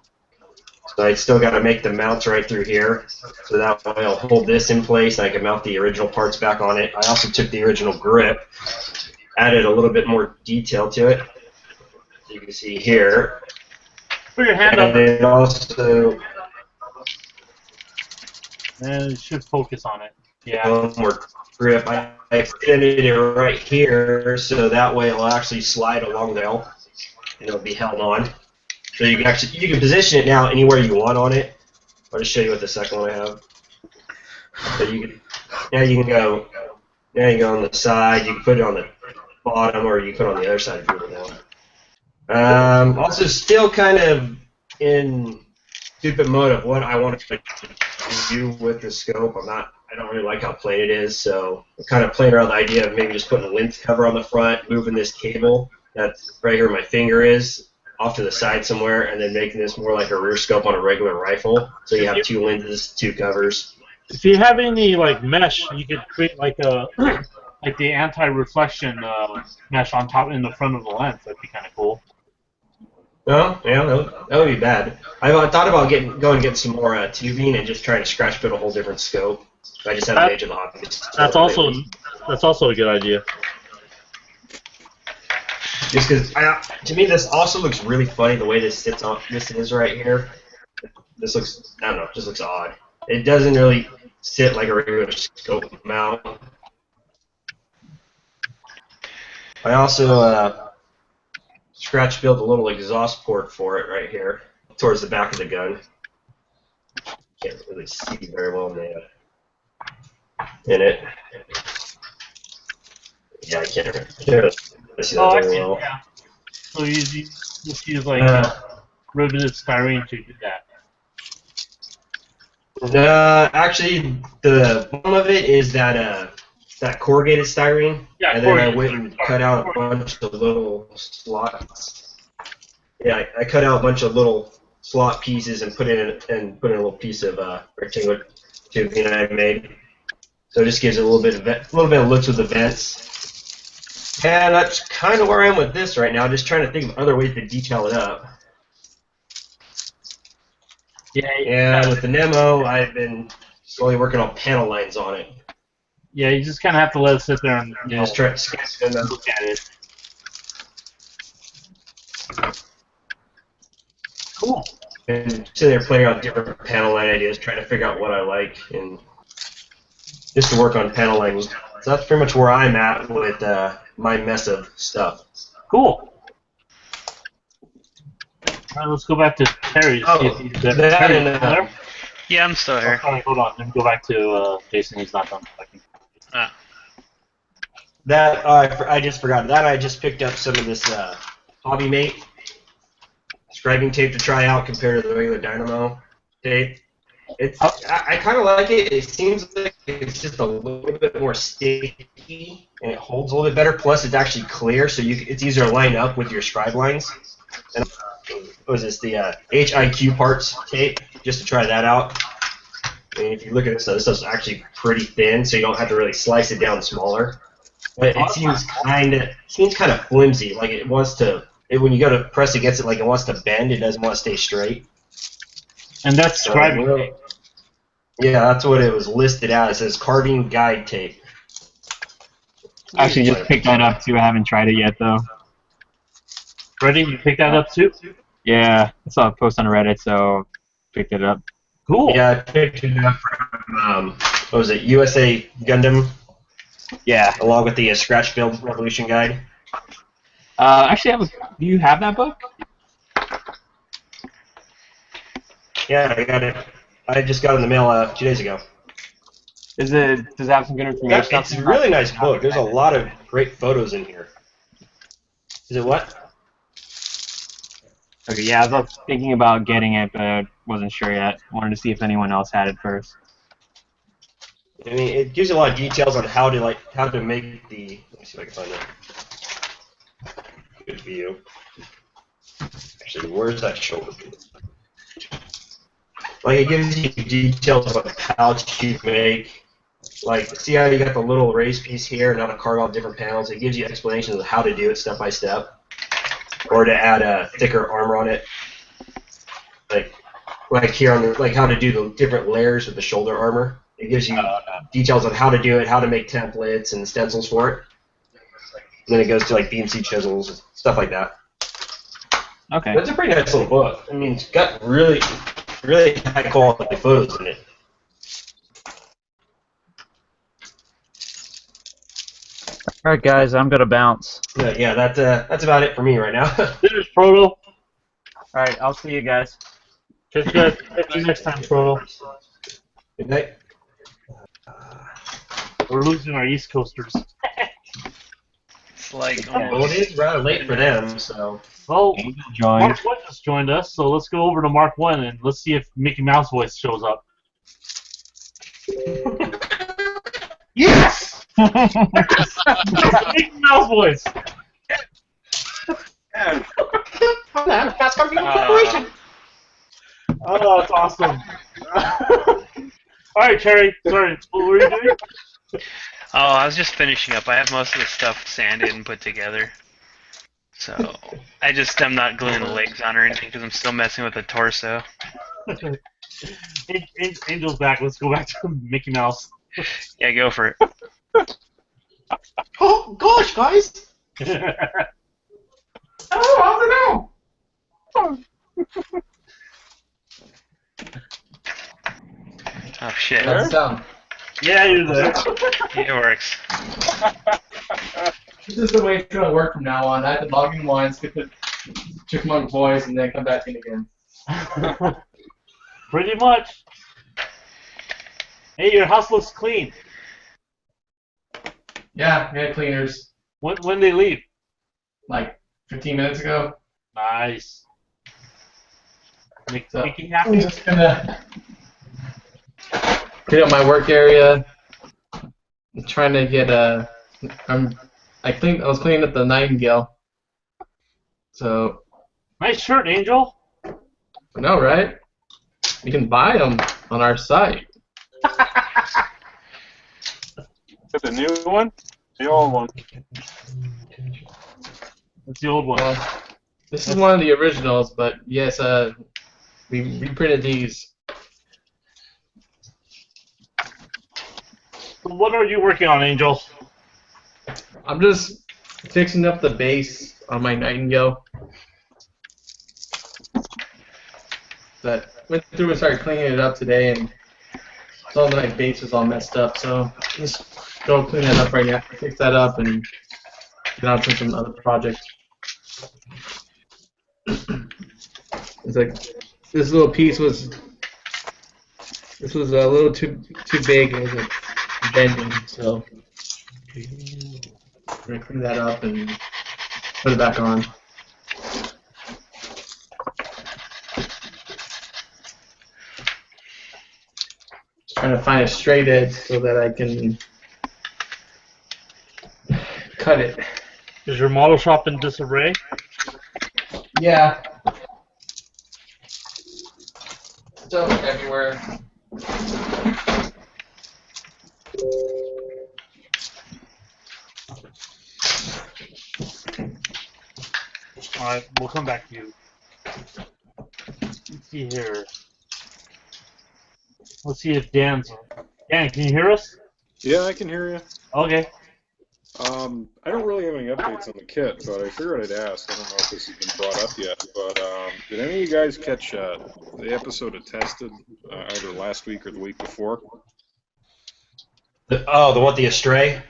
So I still got to make the mounts right through here, so that way I'll hold this in place and I can mount the original parts back on it. I also took the original grip, added a little bit more detail to it, as you can see here. Put your hand up. And it also... And it should focus on it. Yeah. more grip. I extended it right here, so that way it'll actually slide along the rail, and it'll be held on. So you can position it now anywhere you want on it. I'll just show you what the second one I have. So you can go on the side. You can put it on the bottom, or you can put it on the other side if you want. Also, still kind of in stupid mode of what I want to do with the scope. I don't really like how plain it is, so I'm kind of playing around with the idea of maybe just putting a lens cover on the front, moving this cable that's right here where my finger is off to the side somewhere, and then making this more like a rear scope on a regular rifle. So you have 2 lenses, 2 covers. If you have any like mesh, you could create like a like the anti-reflection mesh on top in the front of the lens. That'd be kind of cool. Oh, yeah, that would be bad. I thought about going and getting some more tubing and just trying to scratch build a whole different scope. I just haven't age of the hobby. That's also a good idea. Just because, to me, this also looks really funny the way this sits on. This is right here. This looks, I don't know, just looks odd. It doesn't really sit like a regular scope mount. I also scratch built a little exhaust port for it right here, towards the back of the gun. Can't really see very well in it. Yeah, I can't really see that very well. Yeah. So you just use like riveted styrene to do that. Actually, the bottom of it is that corrugated styrene, Yeah, and then I went and cut out a bunch of little slots. Yeah, I cut out a bunch of little slot pieces and put in a little piece of rectangular tubing I made. So it just gives it a little bit of looks with the vents. And that's kind of where I am with this right now, just trying to think of other ways to detail it up. Yeah. And with the Nemo, I've been slowly working on panel lines on it. Yeah, you just kind of have to let it sit there and Just try to sketch it and look at it. Cool. And sitting there playing around with different panel line ideas, trying to figure out what I like, and just to work on panel lines. So that's pretty much where I'm at with my mess of stuff. Cool. All right, let's go back to Terry. Yeah, I'm still here. Sorry, hold on. Let me go back to Jason. He's not done. That I just forgot. That I just picked up some of this Hobby Mate scribing tape to try out compared to the regular Dynamo tape. I kind of like it. It seems like it's just a little bit more sticky and it holds a little bit better. Plus, it's actually clear, so it's easier to line up with your scribe lines. And what was this? The HIQ parts tape, just to try that out. And if you look at this stuff's actually pretty thin, so you don't have to really slice it down smaller. But it seems kind of flimsy. Like it wants to. When you go to press against it, like it wants to bend. It doesn't want to stay straight. And that's scribing tape. Yeah, that's what it was listed as. It says carving guide tape. I actually just picked that up too. I haven't tried it yet though. Ready? You picked that up too? Yeah, I saw a post on Reddit, so picked it up. Cool. Yeah, I picked it up from what was it? USA Gundam. Yeah. Along with the Scratch Build Revolution Guide. Actually, do you have that book? Yeah, I got it. I just got it in the mail 2 days ago. Does it have some good information? It's a really nice book. There's a lot of great photos in here. Is it what? Okay, yeah, I was thinking about getting it, but wasn't sure yet. Wanted to see if anyone else had it first. I mean, it gives you a lot of details on how to make the. Let me see if I can find that. Good view. Actually, where's that shoulder? Like it gives you details about the pouch you make. Like, see how you got the little raised piece here and how to carve out different panels. It gives you explanations of how to do it step by step, or to add a thicker armor on it. Like here on like how to do the different layers with the shoulder armor. It gives you details on how to do it, how to make templates and stencils for it. And then it goes to like BMC chisels, stuff like that. Okay. It's a pretty nice little book. I mean, it's got really high quality photos in it. Alright, guys, I'm gonna bounce. Yeah, that's about it for me right now. There's Proto. Alright, I'll see you guys. Catch you next time, Proto. Good night. We're losing our East Coasters. It's like Well, it almost. is rather late for them, so. Well, Angel joined. Mark 1 just joined us, so let's go over to Mark 1 and let's see if Mickey Mouse voice shows up. Yes! Mickey Mouse voice! Oh, that's awesome. Alright, Cherry, sorry, what were you doing? Oh, I was just finishing up. I have most of the stuff sanded and put together. So, I'm not gluing the legs on or anything because I'm still messing with the torso. Angel's back, let's go back to Mickey Mouse. Yeah, go for it. Oh gosh, guys! Oh, I Oh, shit. That's sound. Yeah, you're there. It works. This is the way it's gonna work from now on. I have to log in once, get the chipmunk voice, and then come back in again. Pretty much. Hey, your house looks clean. Yeah, we had cleaners When they leave? like 15 minutes ago. Nice. So, Making I'm happy. just gonna clean up my work area. I'm trying to get a. I was cleaning up the Nightingale. So, Nice shirt, Angel. I know, right? You can buy them on our site. Is it the new one? The old one? That's the old one. Well, this is one of the originals, but yes, we reprinted these. So what are you working on, Angel? I'm just fixing up the base on my Nightingale. That went through and started cleaning it up today, and saw that my base was all messed up. So just go clean that up right now, fix that up, and get on to some other project. It's like this little piece was a little too big. It was like bending, so I'm gonna clean that up and put it back on. Trying to find a straight edge so that I can cut it. Is your model shop in disarray? Yeah. Junk everywhere. Alright, we'll come back to you. Let's see here. Let's see if Dan's on. Dan, can you hear us? Yeah, I can hear you. Okay. I don't really have any updates on the kit, but I figured I'd ask. I don't know if this has been brought up yet, but did any of you guys catch the episode of Tested either last week or the week before? The one with the Astray?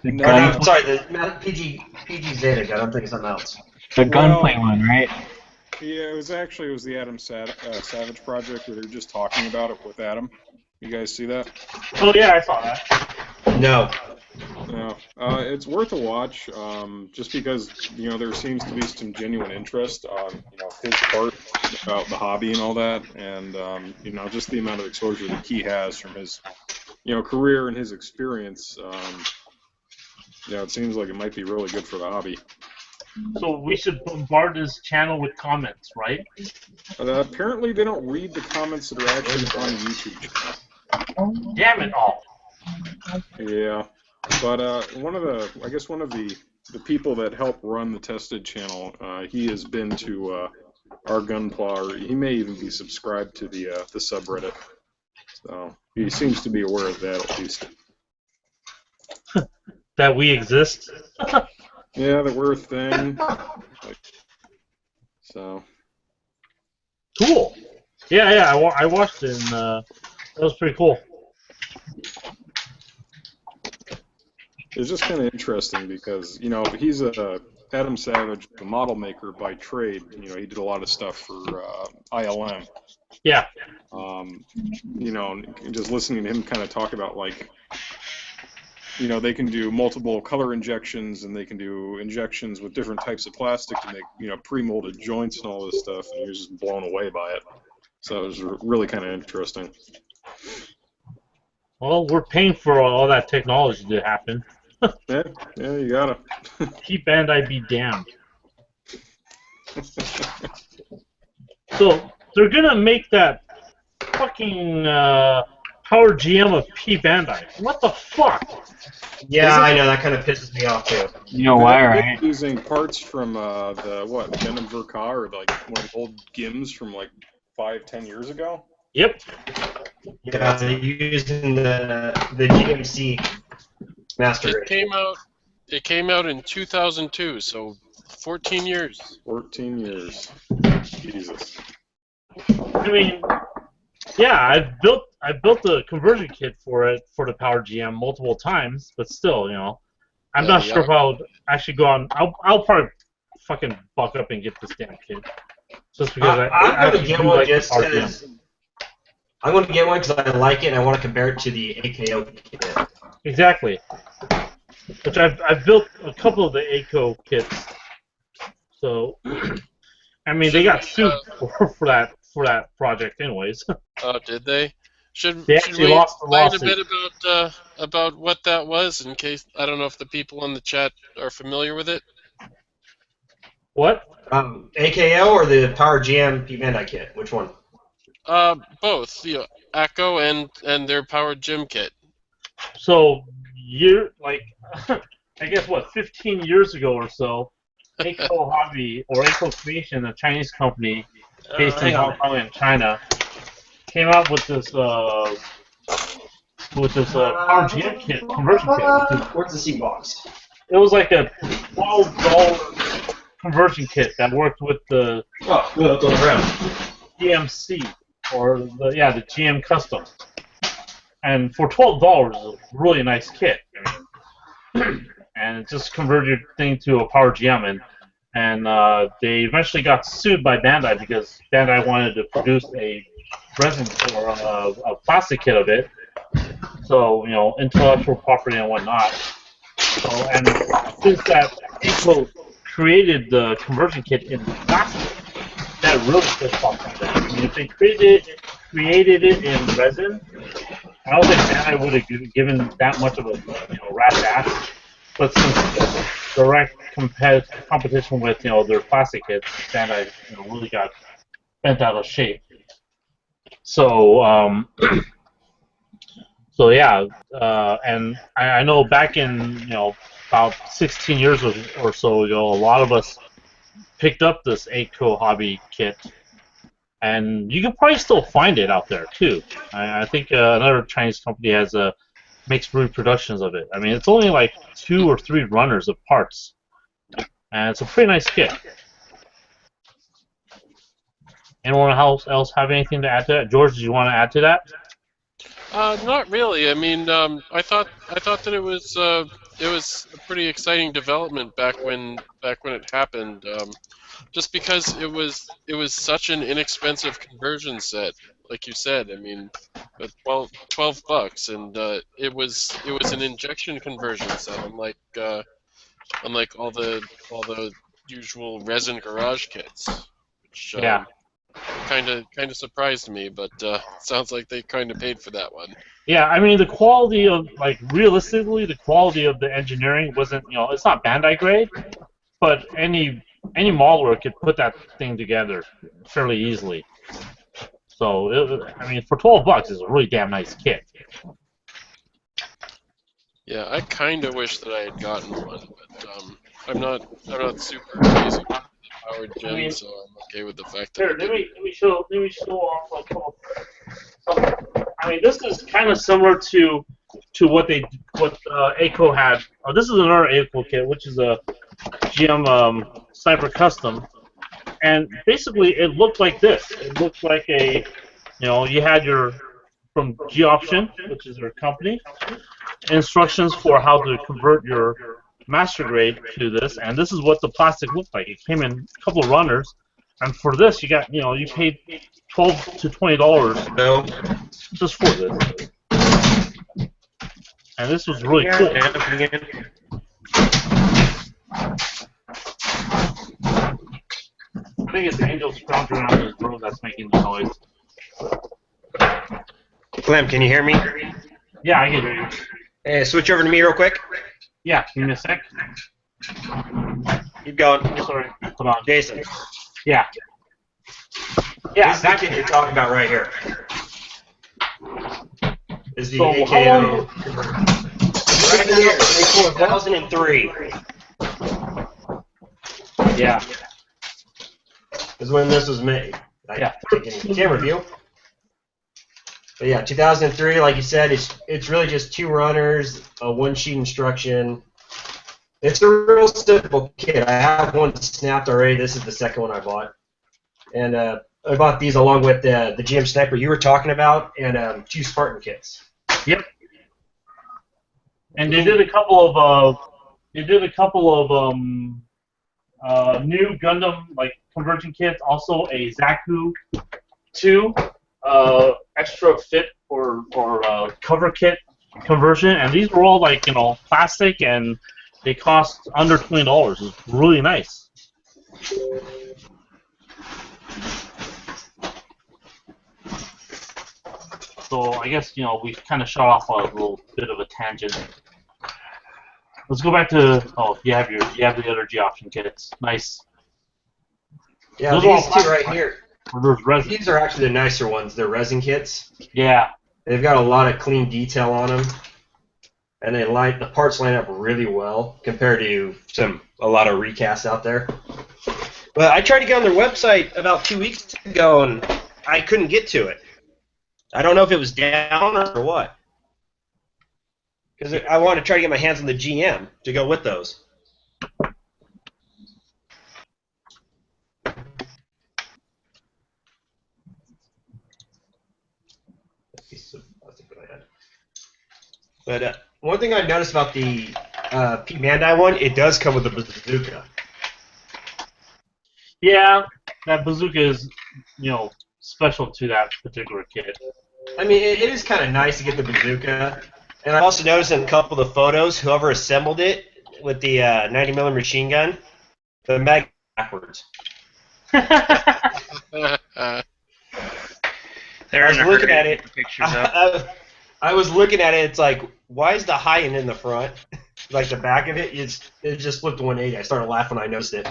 The Or no, gun, sorry, the PG Zeta gun. I'm thinking something else. the gunplay one, right? Yeah, it was the Adam Savage project where they were just talking about it with Adam. You guys see that? Oh yeah, I saw that. No. No, it's worth a watch, just because there seems to be some genuine interest on his part about the hobby and all that, and just the amount of exposure that he has from his career and his experience. It seems like it might be really good for the hobby. So we should bombard his channel with comments, right? Apparently, they don't read the comments that are actually on the YouTube channel. Damn it all. Yeah. But one of the people that help run the Tested channel, he has been to our Gunpla, or he may even be subscribed to the subreddit. So he seems to be aware of that at least. That we exist. Yeah, that we're a thing. So. Cool. Yeah, I watched it, and that was pretty cool. it's just kind of interesting because he's Adam Savage, a model maker by trade. He did a lot of stuff for ILM. Yeah. Just listening to him kind of talk about they can do multiple color injections and they can do injections with different types of plastic to make pre-molded joints and all this stuff, and he was just blown away by it. So it was really kind of interesting. Well, we're paying for all that technology to happen. Yeah, you gotta. Keep Bandai be damned. So they're gonna make that fucking Power GM of P Bandai. What the fuck? Yeah, I know, that kind of pisses me off too. You know why, right? Using parts from Gundam Verka, or like one of the old GIMs from 5-10 years ago. Yep. Yeah, they're using the GMC master race. It came out in 2002, so 14 years. 14 years. Jesus. I mean, yeah, I built the conversion kit for it for the Power GM multiple times, but still, I'm not sure if I'll actually go on. I'll probably fucking buck up and get this damn kit, just because I'm going to get one just RGM. because. I'm going to get one because I like it and I want to compare it to the AKO kit. Exactly. Which I've built a couple of the AKO kits, so I mean they got sued for that project anyways. Oh, did they? Should They we actually lost the explain a lawsuit. bit about what that was, in case I don't know if the people in the chat are familiar with it? What? AKO or the Power GM P Bandai kit? Which one? Both. AKO and their Power Gym kit. So I guess 15 years ago or so, AKO Hobby or AKO Creation, a Chinese company based in Hong Kong and China, came out with this Power GM kit, conversion kit. Where's the seat box? It was like a $12 conversion kit that worked with the GMC or the GM Custom. And for $12, it was a really nice kit. And it just converted your thing to a Power GM, and they eventually got sued by Bandai because Bandai wanted to produce a resin or a plastic kit of it. So intellectual property and whatnot. So and since that AKO created the conversion kit in plastic, that really pissed off Bandai. I mean, if they created it in resin, I don't think Bandai would have given that much of a rat's ass. But since direct competition with their plastic kits, Bandai really got bent out of shape. So and I know back in about 16 years or so ago, a lot of us picked up this AKO Hobby kit, and you can probably still find it out there too. I think another Chinese company makes reproductions of it. I mean, it's only like 2 or 3 runners of parts, and it's a pretty nice kit. Anyone else have anything to add to that? George, do you want to add to that? Not really. I mean, I thought that it was a pretty exciting development back when it happened. Just because it was such an inexpensive conversion set, like you said. I mean, $12, and it was an injection conversion set, unlike all the usual resin garage kits, which kind of surprised me. But sounds like they kind of paid for that one. Yeah, I mean the quality of realistically, the quality of the engineering wasn't it's not Bandai grade, but any modeler could put that thing together fairly easily. So I mean, for $12, it's a really damn nice kit. Yeah, I kind of wish that I had gotten one, but I'm not super crazy with the powered gem, so I'm okay with the fact that. Here, let me show off a couple. I mean, this is kind of similar to what AKO had. Oh, this is another AKO kit, which is a GM Sniper Custom, and basically it looked like this. It looked like you had your from G Option, which is their company. instructions for how to convert your master grade to this, and this is what the plastic looked like. It came in a couple of runners, and for this you got, you paid $12 to $20 No. just for this, and this was really cool. I think it's Angel scrounging around his room that's making the noise. Clem, can you hear me? Yeah, I can hear you. Hey, switch over to me real quick. Yeah, give me a sec. Keep going. Sorry, hold on. Jason. Yeah. This Yeah, is the kid you're talking about right here. This is the So, AKO. Right here, 2003 yeah. is when this was made. Yeah. Taking camera view. But yeah, 2003, like you said, it's really just 2 runners, a 1-sheet instruction. It's a real simple kit. I have one snapped already. This is the second one I bought. And I bought these along with the GM Sniper you were talking about and 2 Spartan kits. Yep. And they did a couple of new Gundam conversion kits. Also a Zaku 2 extra fit or cover kit conversion, and these were all plastic, and they cost under $20. It's really nice. So I guess we kind of shot off a little bit of a tangent. Let's go back to you have the other G option kits. Nice. Yeah, Those these are 2 right here. Resin. These are actually the nicer ones. They're resin kits. Yeah. They've got a lot of clean detail on them, and the parts line up really well compared to a lot of recasts out there. But I tried to get on their website about 2 weeks ago, and I couldn't get to it. I don't know if it was down or what. Because I wanted to try to get my hands on the GM to go with those. But one thing I noticed about the Pete Mandai one, it does come with a bazooka. Yeah, that bazooka is, special to that particular kit. I mean, it is kind of nice to get the bazooka. And I also noticed in a couple of the photos, whoever assembled it with the 90mm machine gun, the mag backwards. They're I was in a looking hurry at to it. get the pictures up. I was looking at it. It's like, why is the high end in the front? Like the back of it, it just flipped 180. I started laughing when I noticed it.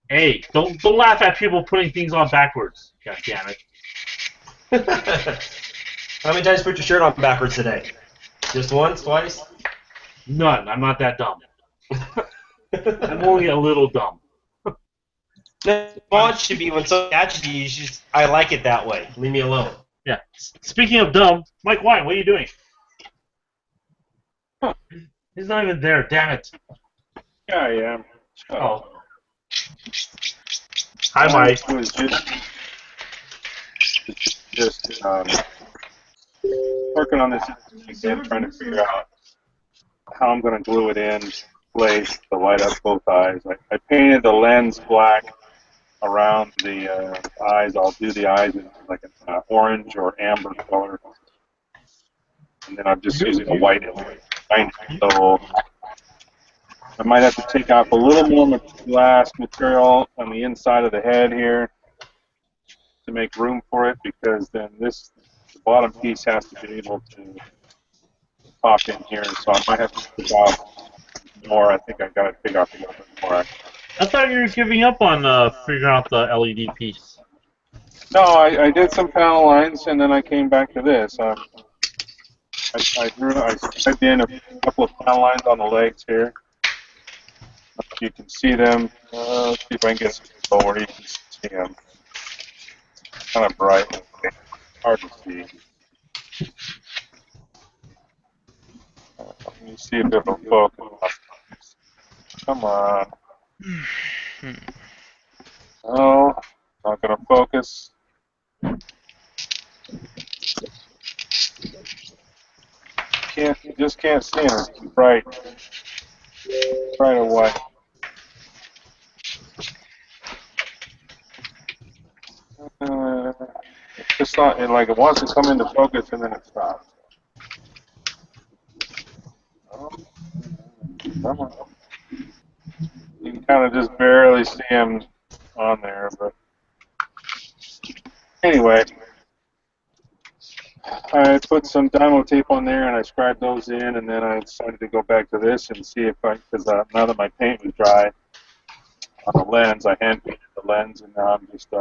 Hey, don't laugh at people putting things on backwards. God damn it. How many times you put your shirt on backwards today? Just once, twice? None. I'm not that dumb. I'm only a little dumb. The want should be when someone catches you, I like it that way. Leave me alone. Yeah. Speaking of dumb, Mike Wine, what are you doing? Huh. He's not even there. Damn it. Yeah, I am. Oh. Hi, Mike. I was just working on this again, trying to figure out how I'm going to glue it in place to light up both eyes. I painted the lens black around the eyes. I'll do the eyes in like an orange or amber color, and then I'm just using a white line. So I might have to take off a little more glass material on the inside of the head here to make room for it, because then the bottom piece has to be able to pop in here. So I might have to take off more. I think I got to take off a little bit more. I thought you were giving up on figuring out the LED piece. No, I did some panel lines, and then I came back to this. I typed in a couple of panel lines on the legs here. You can see them. Let's see if I can get some lower. You can see them. Kind of bright. Hard to see. Let me see if it'll focus. Come on. No, not going to focus. Can't just can't see him. It's too bright. Right away. It's just not, and like it wants to come into focus and then it stops. Come on. You can kind of just barely see him on there, but anyway, I put some Dymo tape on there and I scribed those in, and then I decided to go back to this and see if I, because now that my paint was dry on the lens, I hand painted the lens, and now I'm just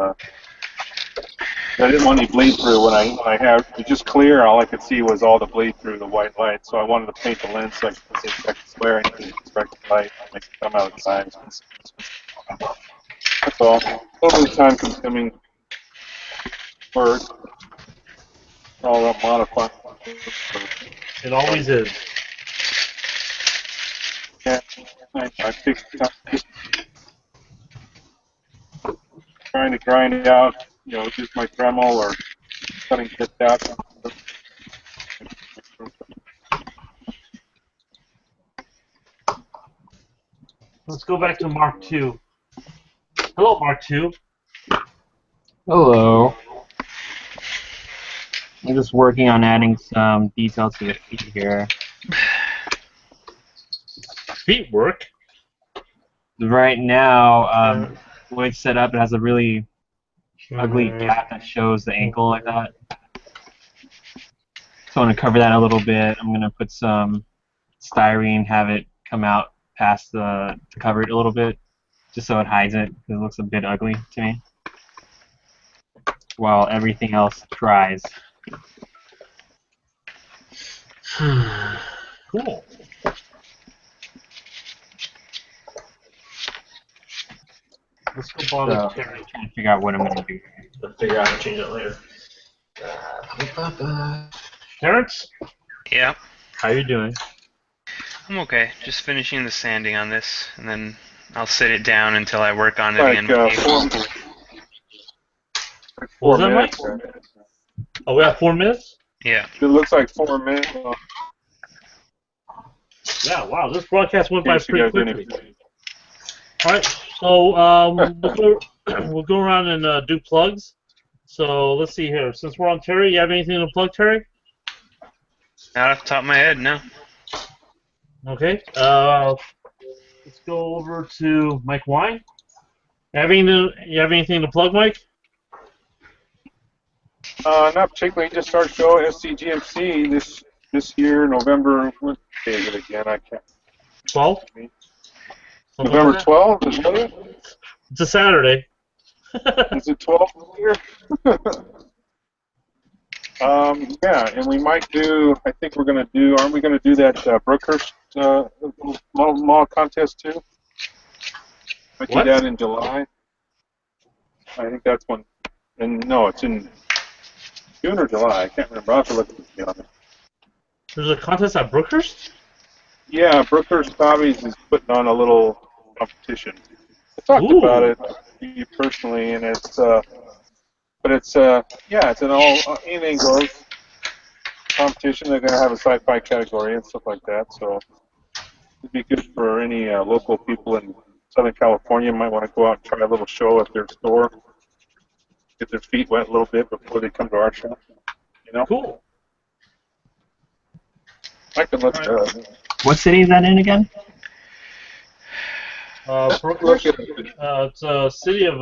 I didn't want any bleed through when I had it just clear. All I could see was all the bleed through the white light. So I wanted to paint the lens so I could see exact square and direct light and make it come out of the side. That's all. A little bit of time consuming work. All that modifying. It always is. Yeah, I take time just trying to grind it out. You know, just my Dremel or cutting tips out. Let's go back to Mark II. Hello, Mark II. Hello. I'm just working on adding some detail to the feet here. Feet work. Right now, the way it's set up, it has a really ugly gap that shows the ankle like that. So I want to cover that a little bit. I'm going to put some styrene, have it come out past to cover it a little bit, just so it hides it, because it looks a bit ugly to me, while everything else dries. Cool. Let's go bother Terry. Trying to figure out what I'm going to do. We'll figure out how to change it later. Terrence, Yeah, how you doing? I'm okay. Just finishing the sanding on this, and then I'll sit it down until I work on it Like again. With you. What was 4 that, Mike? minutes. Oh, we have 4 minutes? Yeah. It looks like 4 minutes. Yeah, wow, this broadcast went by Case you pretty guys quickly. didn't- Alright, so we'll go around and do plugs. So let's see here. Since we're on Terry, you have anything to plug, Terry? Not off the top of my head, no. Okay. Let's go over to Mike Wine. You have anything to plug, Mike? Not particularly. Just started show SCGMC this year, November. What day is it again? I can't. 12? November 12th, is that it? It's a Saturday. Is it 12 here? Yeah, and we might do, I think we're going to do, aren't we going to do that Brookhurst mall contest too? Might What? do that in July. I think that's when, and no, it's in June or July. I can't remember. I'll have to look at the calendar. There's a contest at Brookhurst? Yeah, Brookhurst Hobbies is putting on a little competition. I talked Ooh. about it to you personally, and it's, but it's, yeah, it's an all anything goes competition. They're going to have a sci-fi category and stuff like that, so it'd be good for any local people in Southern California. Might want to go out and try a little show at their store, get their feet wet a little bit before they come to our show. You know? Cool. I could look it up. What city is that in again? Brookhurst? It's a city of,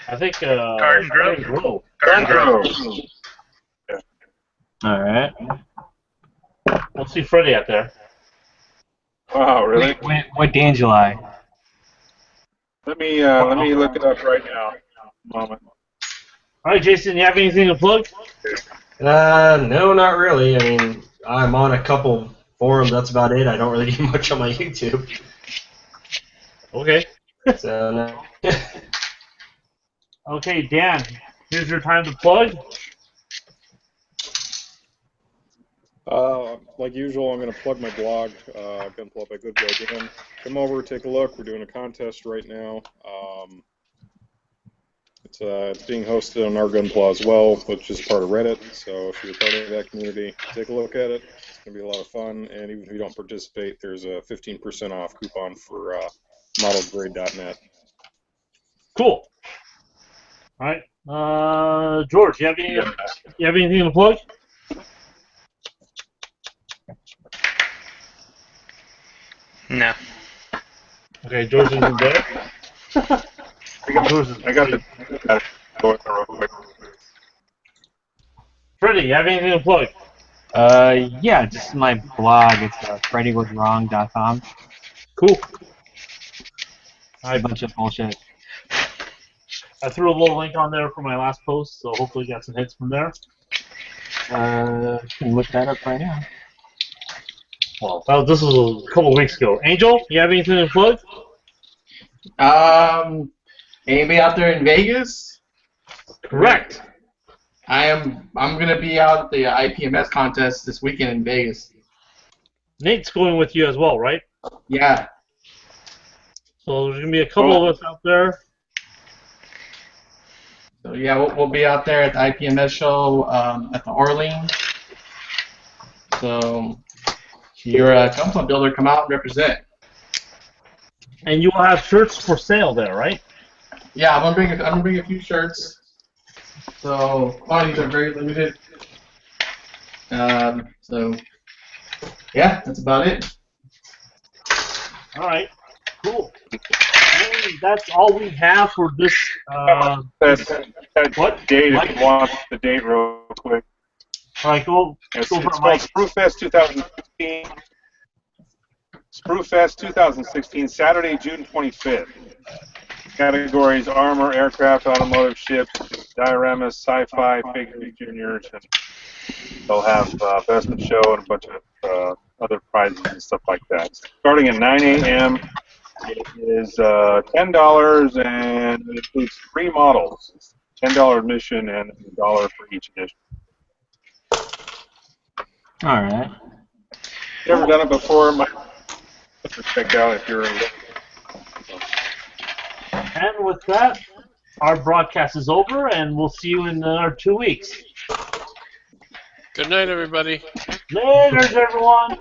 I think, Garden Grove. Grove. Garden Grove. Alright. We'll see Freddie out there. Wow, really? What day in July? Let me look it up right now. Moment. All right, Jason, you have anything to plug? No, not really. I mean, I'm on a couple forums. That's about it. I don't really do much on my YouTube. Okay. So, no. Okay, Dan, here's your time to plug. Like usual, I'm going to plug my blog, Gunpla by Good Guy Dan. Come over, take a look. We're doing a contest right now. It's being hosted on our Gunpla as well, which is part of Reddit. So if you're part of that community, take a look at it. It's going to be a lot of fun. And even if you don't participate, there's a 15% off coupon for modelgrade.net. Cool. All right. George, you have anything to plug? No. Okay, George isn't there. I got the going real quick. Freddie, you have anything to plug? Yeah, just my blog. It's freddiegoeswrong.com. Cool. A bunch of bullshit. I threw a little link on there for my last post, so hopefully you got some hits from there. Can look that up right now. Well, this was a couple weeks ago. Angel, you have anything to plug? Anybody out there in Vegas? Correct. I'm gonna be out at the IPMS contest this weekend in Vegas. Nate's going with you as well, right? Yeah. So there's gonna be a couple of us out there. So yeah, we'll be out there at the IPMS show at the Orleans. So if you're a Gunpla builder, come out and represent. And you will have shirts for sale there, right? Yeah, I'm gonna bring a few shirts. So quantities are very limited. So yeah, that's about it. All right. Cool. And that's all we have for this. That date, if you want the date real quick. All right, go It's for called Mike. Spruefest 2016. Spruefest 2016, Saturday, June 25th. Categories: armor, aircraft, automotive, ships, dioramas, sci-fi, figures, juniors, and they'll have best in show and a bunch of other prizes and stuff like that. Starting at 9 a.m. It is $10 and it includes 3 models. It's $10 admission and $1 for each edition. All right. Never done it before? Check out if you're. And with that, our broadcast is over, and we'll see you in another 2 weeks. Good night, everybody. Later, everyone.